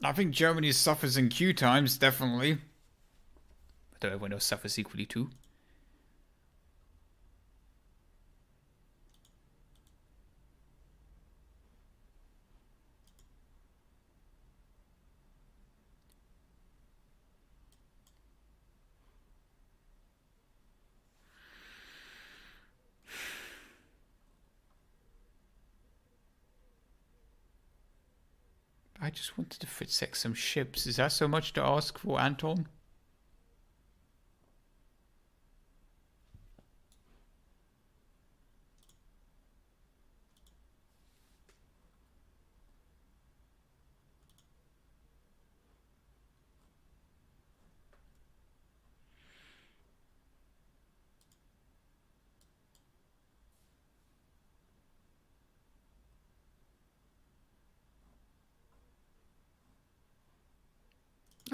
I think Germany suffers in queue times, definitely. Although everyone else suffers equally too. I just wanted to fitsec some ships. Is that so much to ask for, Anton?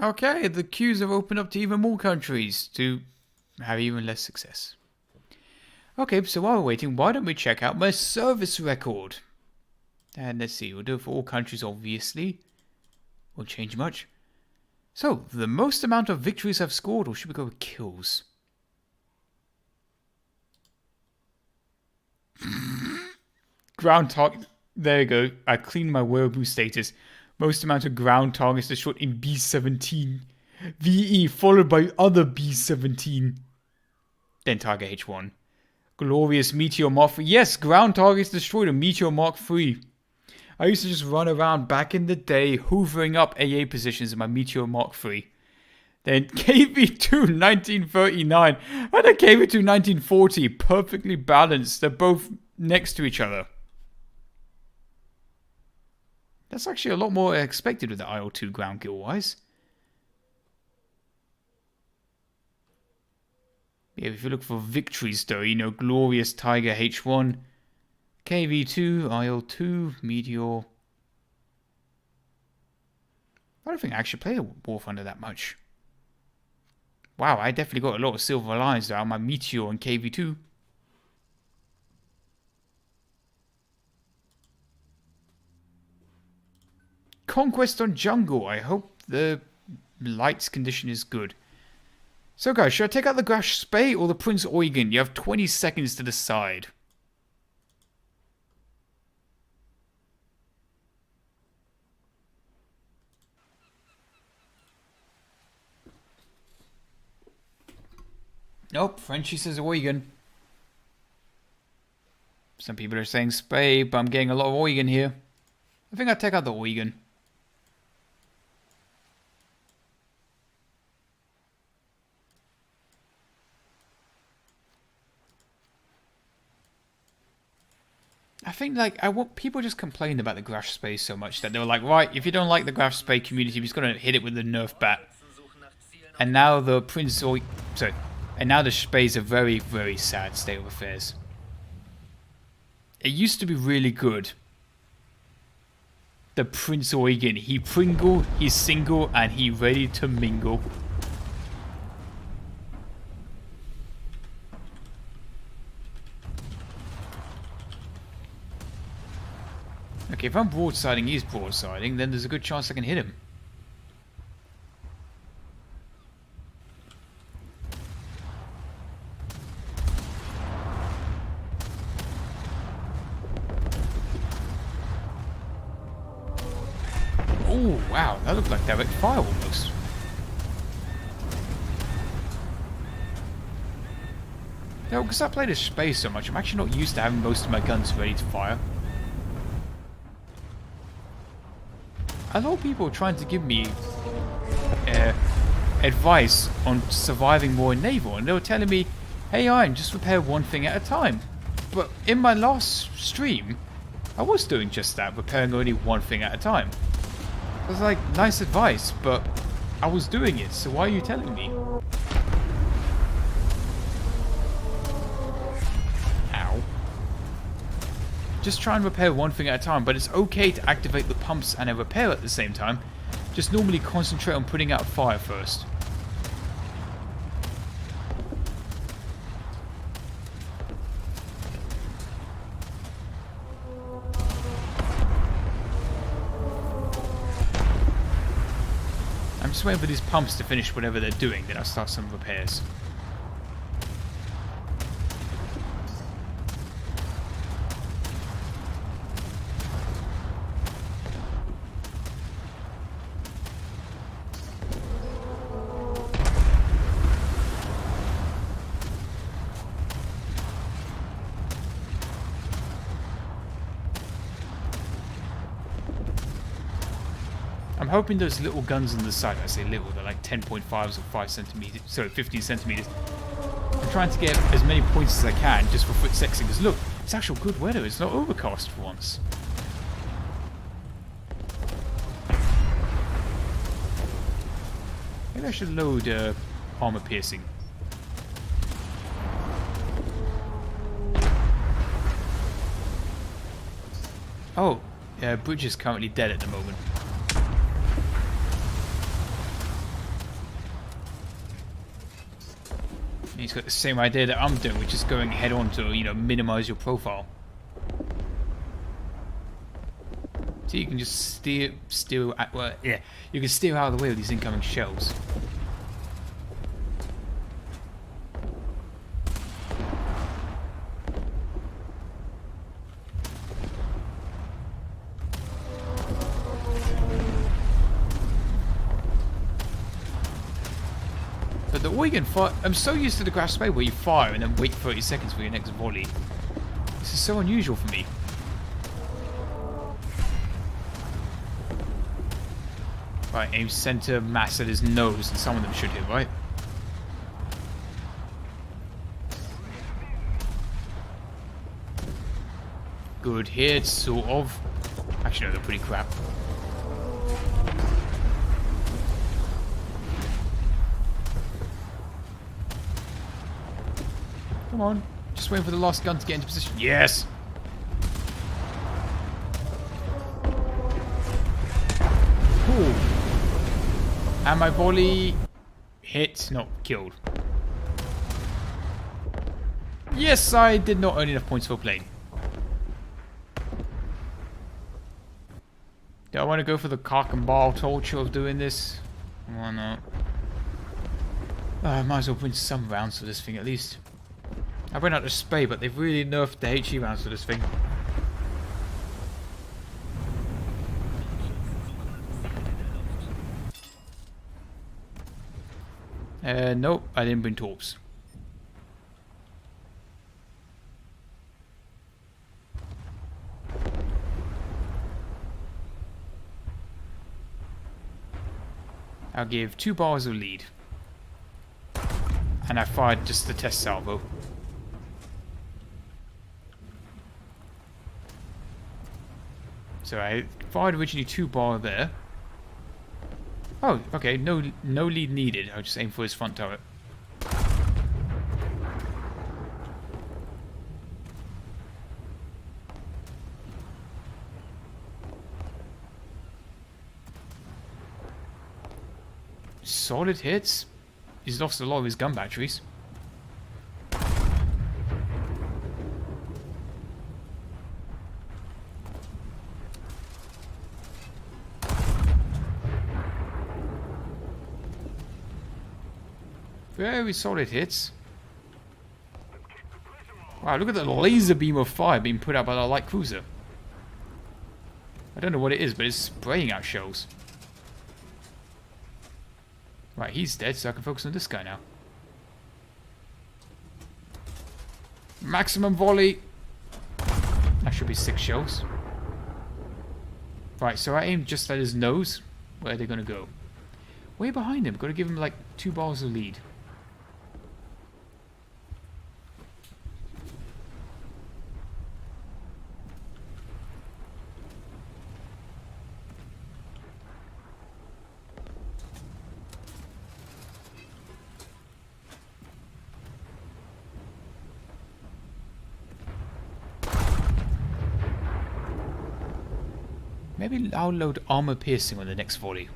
Okay, the queues have opened up to even more countries to have even less success. Okay, so while we're waiting, why don't we check out my service record? And let's see, we'll do it for all countries, obviously. Won't change much. So, the most amount of victories I've scored, or should we go with kills? Ground target. There you go. I cleaned my Wehraboo status. Most amount of ground targets destroyed in B-17. VE followed by other B-17. Then target H1. Glorious Meteor Mark III. Yes, ground targets destroyed in Meteor Mark III. I used to just run around back in the day hoovering up AA positions in my Meteor Mark III. Then KV-2 1939 and a KV-2 1940. Perfectly balanced. They're both next to each other. That's actually a lot more expected with the IL-2 ground kill wise. Yeah, if you look for victories though, you know, Glorious Tiger H1, KV-2, IL-2, Meteor. I don't think I actually play War Thunder that much. Wow, I definitely got a lot of silver lines though on my Meteor and KV-2. Conquest on Jungle. I hope the lights condition is good. So guys, should I take out the Graf Spee or the Prinz Eugen? You have 20 seconds to decide. Nope, Frenchie says Eugen. Some people are saying Spee, but I'm getting a lot of Eugen here. I think I'll take out the Eugen. I think, like, people just complained about the Graf Spee so much that they were like, right, if you don't like the Graf Spee community, we're just gonna hit it with the Nerf bat. And now the and now the Spee's a very, very sad state of affairs. It used to be really good. The Prinz Eugen, he Pringle, he's single, and he ready to mingle. Okay, if I'm broadsiding, he's broadsiding, then there's a good chance I can hit him. Oh, wow, that looked like direct fire almost. No, because I played a space so much, I'm actually not used to having most of my guns ready to fire. A lot of people are trying to give me advice on surviving more in naval, and they were telling me, hey Iron, just repair one thing at a time. But in my last stream, I was doing just that, repairing only one thing at a time. I was like, nice advice, but I was doing it, so why are you telling me? Ow. Just try and repair one thing at a time, but it's okay to activate the pumps and a repair at the same time. Just normally concentrate on putting out fire first. I'm just waiting for these pumps to finish whatever they're doing, then I'll start some repairs. I'm hoping those little guns on the side, I say little, they're like 10.5s or 5 centimeters, sorry, 15 centimeters. I'm trying to get as many points as I can just for foot sexing, because look, it's actual good weather, it's not overcast for once. Maybe I should load armor piercing. Oh, Bridge is currently dead at the moment. He's got the same idea that I'm doing, which is going head on to, you know, minimize your profile. So you can just steer well, yeah, you can steer out of the way of these incoming shells. But the way you can fire, I'm so used to the Grasp Spade where you fire and then wait 30 seconds for your next volley. This is so unusual for me. Right, aim center, mass at his nose, and some of them should hit, right? Good hit, sort of. Actually, no, they're pretty crap. Come on. Just waiting for the last gun to get into position. Yes! Cool. And my volley hit, not killed. Yes, I did not earn enough points for playing. Do I want to go for the cock and ball torture of doing this? Why not? I might as well win some rounds for this thing at least. I went out to Spade, but they've really nerfed the HE rounds for this thing. Nope, I didn't bring torps. I'll give 2 bars of lead. And I fired just the test salvo. So I fired originally 2 bar there. Oh, okay, no lead needed. I'll just aim for his front turret. Solid hits. He's lost a lot of his gun batteries. Very solid hits. Wow, look at the laser beam of fire being put out by the light cruiser. I don't know what it is, but it's spraying out shells. Right, he's dead, so I can focus on this guy now. Maximum volley. That should be 6 shells. Right, so I aim just at his nose. Where are they going to go? Way behind him. Got to give him like 2 bars of lead. Maybe I'll load armor piercing on the next volley.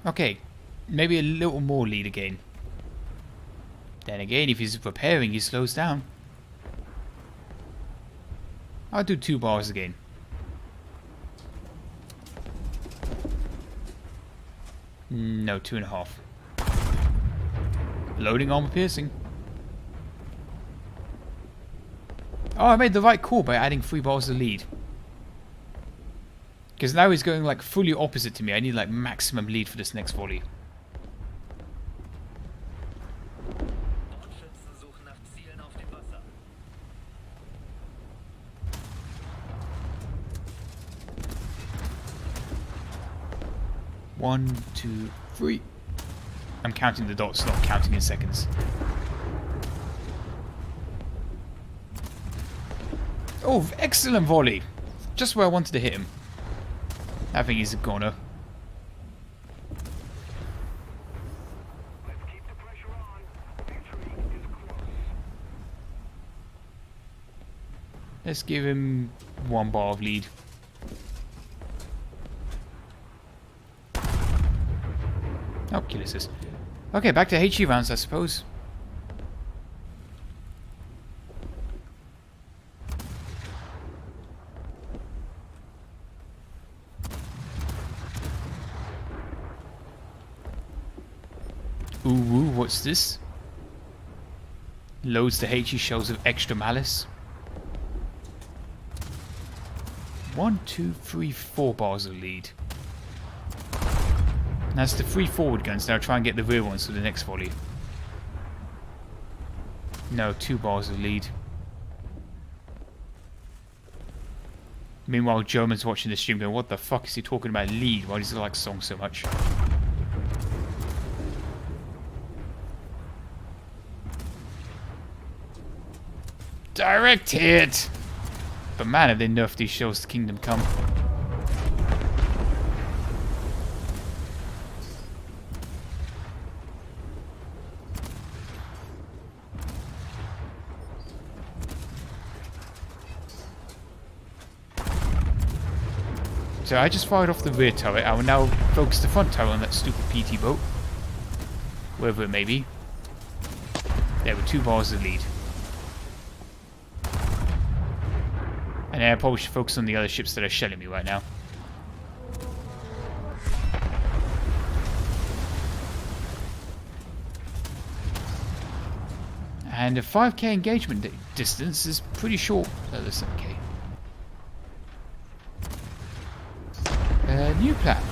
Okay, maybe a little more lead again. Then again, if he's repairing, he slows down. I'll do 2 bars again. No, 2.5. Loading armor piercing. Oh, I made the right call by adding 3 bars of lead. Because now he's going like fully opposite to me. I need like maximum lead for this next volley. One, 2, 3. I'm counting the dots, not counting in seconds. Oh, excellent volley. Just where I wanted to hit him. I think he's a goner.
Let's keep the pressure on. Victory is close.
Let's give him 1 bar of lead. Oh, kill assist. Okay, back to HE rounds, I suppose. Ooh, what's this? Loads the HE shells of extra malice. 1, 2, 3, 4 bars of lead. That's the 3 forward guns. Now try and get the rear ones for the next volley. No, 2 bars of lead. Meanwhile, German's watching the stream going, what the fuck is he talking about lead? Why does he like songs so much? Direct hit! But man, have they nerfed these shells to Kingdom Come. So I just fired off the rear turret. I will now focus the front turret on that stupid PT boat. Wherever it may be. There were 2 bars of lead. And then I probably should focus on the other ships that are shelling me right now. And a 5k engagement distance is pretty short. That's 7k. New plan.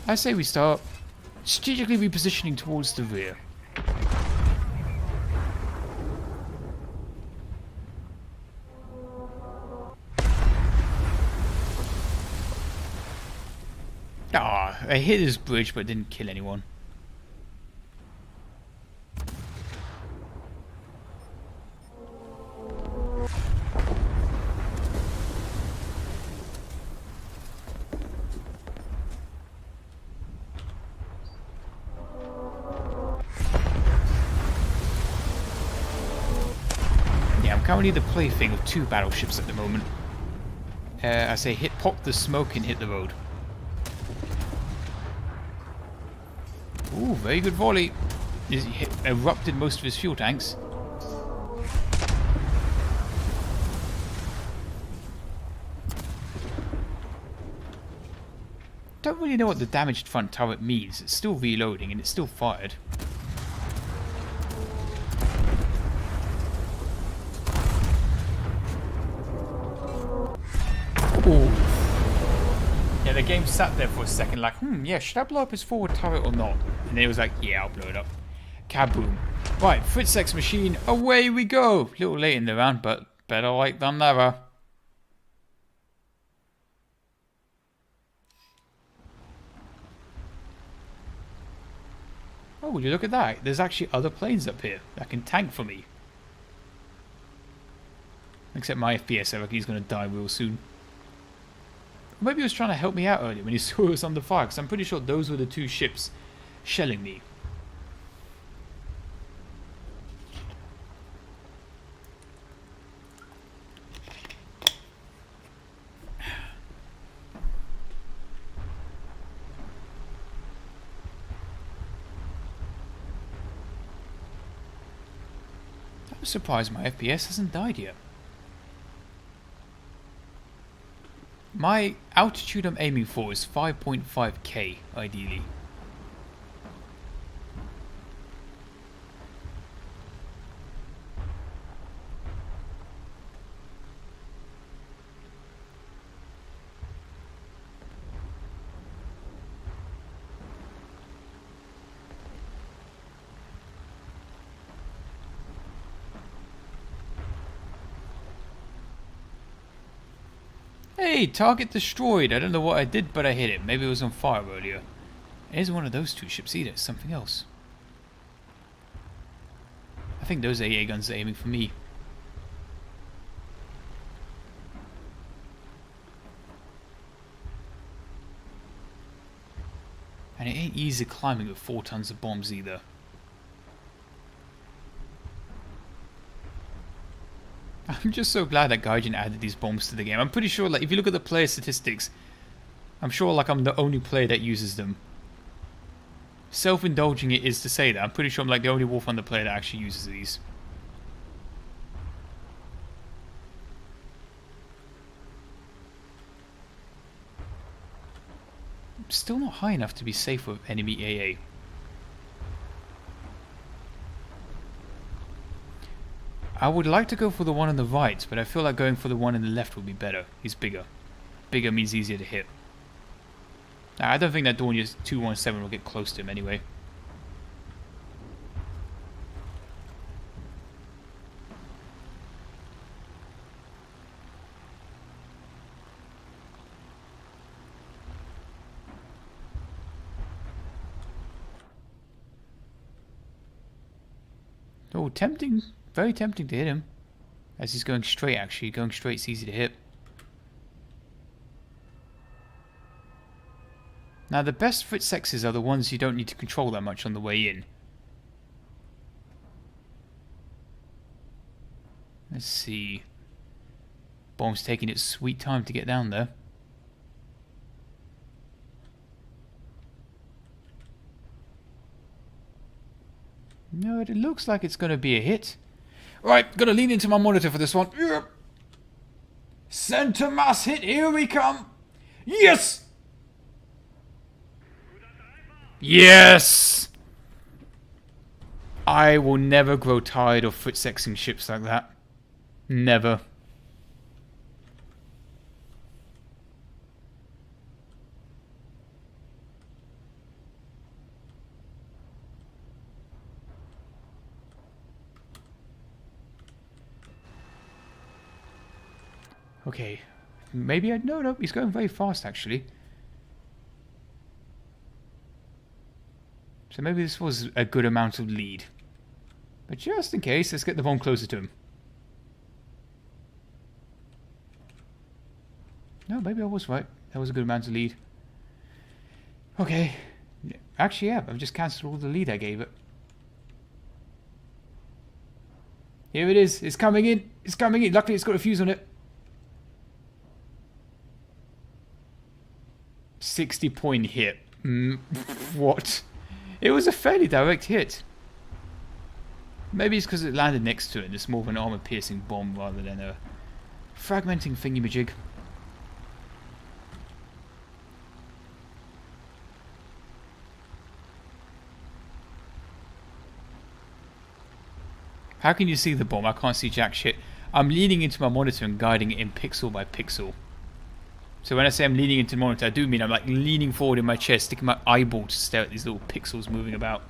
I say we start strategically repositioning towards the rear. Ah, I hit his bridge but didn't kill anyone. Yeah, I'm currently the plaything of 2 battleships at the moment. I say pop the smoke and hit the road. Ooh, very good volley. He erupted most of his fuel tanks. don't really know what the damaged front turret means. It's still reloading and it's still fired. Ooh. Yeah, the game sat there for a second like, yeah, should I blow up his forward turret or not? And then it was like, yeah, I'll blow it up. Kaboom. Right, Fritz X machine, away we go! A little late in the round, but better late than never. Oh, would you look at that? There's actually other planes up here that can tank for me. Except my FPS, I reckon he's going to die real soon. Maybe he was trying to help me out earlier when he saw us under fire, because I'm pretty sure those were the two ships shelling me. I'm surprised my FPS hasn't died yet. My altitude I'm aiming for is 5.5k, ideally. Hey, target destroyed. I don't know what I did, but I hit it. Maybe it was on fire earlier. It isn't one of those two ships either. It's something else. I think those AA guns are aiming for me. And it ain't easy climbing with 4 tons of bombs either. I'm just so glad that Gaijin added these bombs to the game. I'm pretty sure, like, if you look at the player statistics, I'm sure, like, I'm the only player that uses them. Self-indulging it is to say that. I'm pretty sure I'm, like, the only War Thunder player that actually uses these. Still not high enough to be safe with enemy AA. I would like to go for the one on the right, but I feel like going for the one on the left would be better. He's bigger. Bigger means easier to hit. I don't think that Dornier 217 will get close to him anyway. Oh, tempting. Very tempting to hit him. As he's going straight, actually. Going straight is easy to hit. Now, the best Fritz X's are the ones you don't need to control that much on the way in. Let's see. Bomb's taking its sweet time to get down there. No, it looks like it's going to be a hit. Right, gotta lean into my monitor for this one. Yep. Center mass hit, here we come. Yes! Yes! I will never grow tired of Fritz-Xing ships like that. Never. Okay, maybe no, he's going very fast actually. So maybe this was a good amount of lead. But just in case, let's get the bomb closer to him. No, maybe I was right. That was a good amount of lead. Okay. Actually, yeah, I've just cancelled all the lead I gave it. Here it is. It's coming in. It's coming in. Luckily, it's got a fuse on it. 60-point hit. What? It was a fairly direct hit. Maybe it's because it landed next to it. It's more of an armor-piercing bomb rather than a fragmenting thingy-majig. How can you see the bomb? I can't see jack shit. I'm leaning into my monitor and guiding it in pixel by pixel. So when I say I'm leaning into the monitor, I do mean I'm like leaning forward in my chair, sticking my eyeball to stare at these little pixels moving about.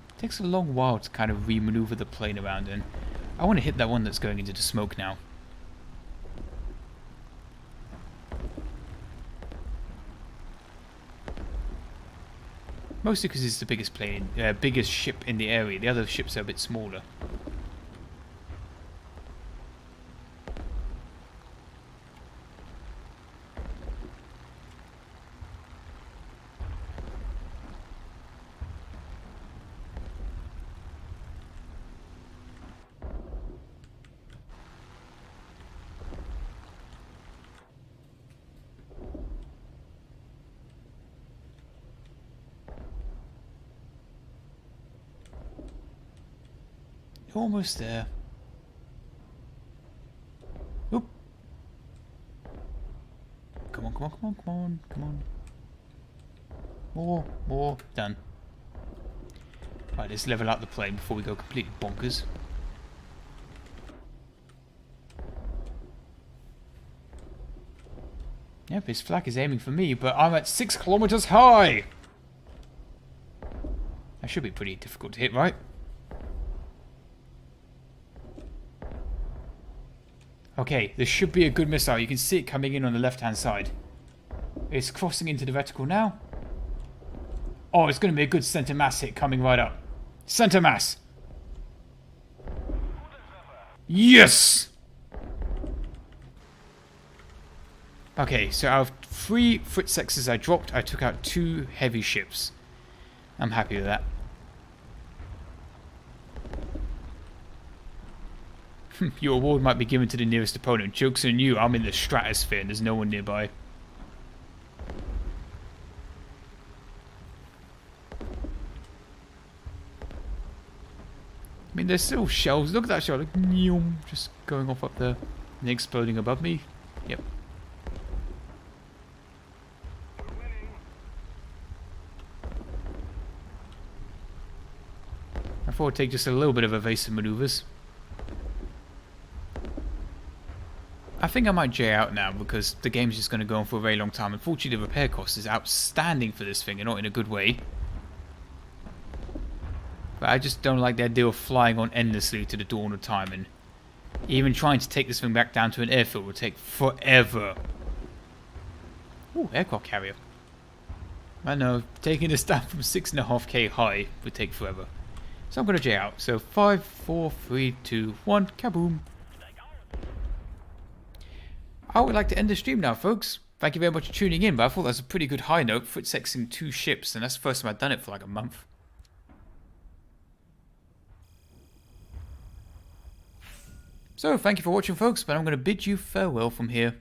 It takes a long while to kind of re-maneuver the plane around, and I want to hit that one that's going into the smoke now. Mostly because it's the biggest plane, biggest ship in the area. The other ships are a bit smaller. Almost there. Oop. Come on, come on, come on, come on, come on. More. Done. Right, let's level out the plane before we go completely bonkers. Yep, his flak is aiming for me, but I'm at 6 kilometers high! That should be pretty difficult to hit, right? Okay, this should be a good missile. You can see it coming in on the left-hand side. It's crossing into the reticle now. Oh, it's going to be a good center mass hit coming right up. Center mass! Yes! Okay, so out of 3 Fritz X's I dropped, I took out 2 heavy ships. I'm happy with that. Your award might be given to the nearest opponent. Joke's on you, I'm in the stratosphere and there's no one nearby. I mean, there's still shells. Look at that shell, like, just going off up there and exploding above me. Yep. I thought it'd take just a little bit of evasive maneuvers. I think I might J out now because the game's just going to go on for a very long time. Unfortunately, the repair cost is outstanding for this thing and not in a good way. But I just don't like the idea of flying on endlessly to the dawn of time, and even trying to take this thing back down to an airfield will take forever. Ooh, aircraft carrier. I know, taking this down from 6.5k high would take forever. So I'm going to J out. So 5, 4, 3, 2, 1, kaboom. I would like to end the stream now, folks. Thank you very much for tuning in, but I thought that was a pretty good high note. Fritz Xing 2 ships, and that's the first time I've done it for like a month. So, thank you for watching, folks, but I'm going to bid you farewell from here.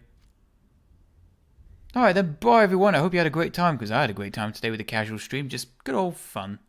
Alright then, bye everyone. I hope you had a great time, because I had a great time today with the casual stream. Just good old fun.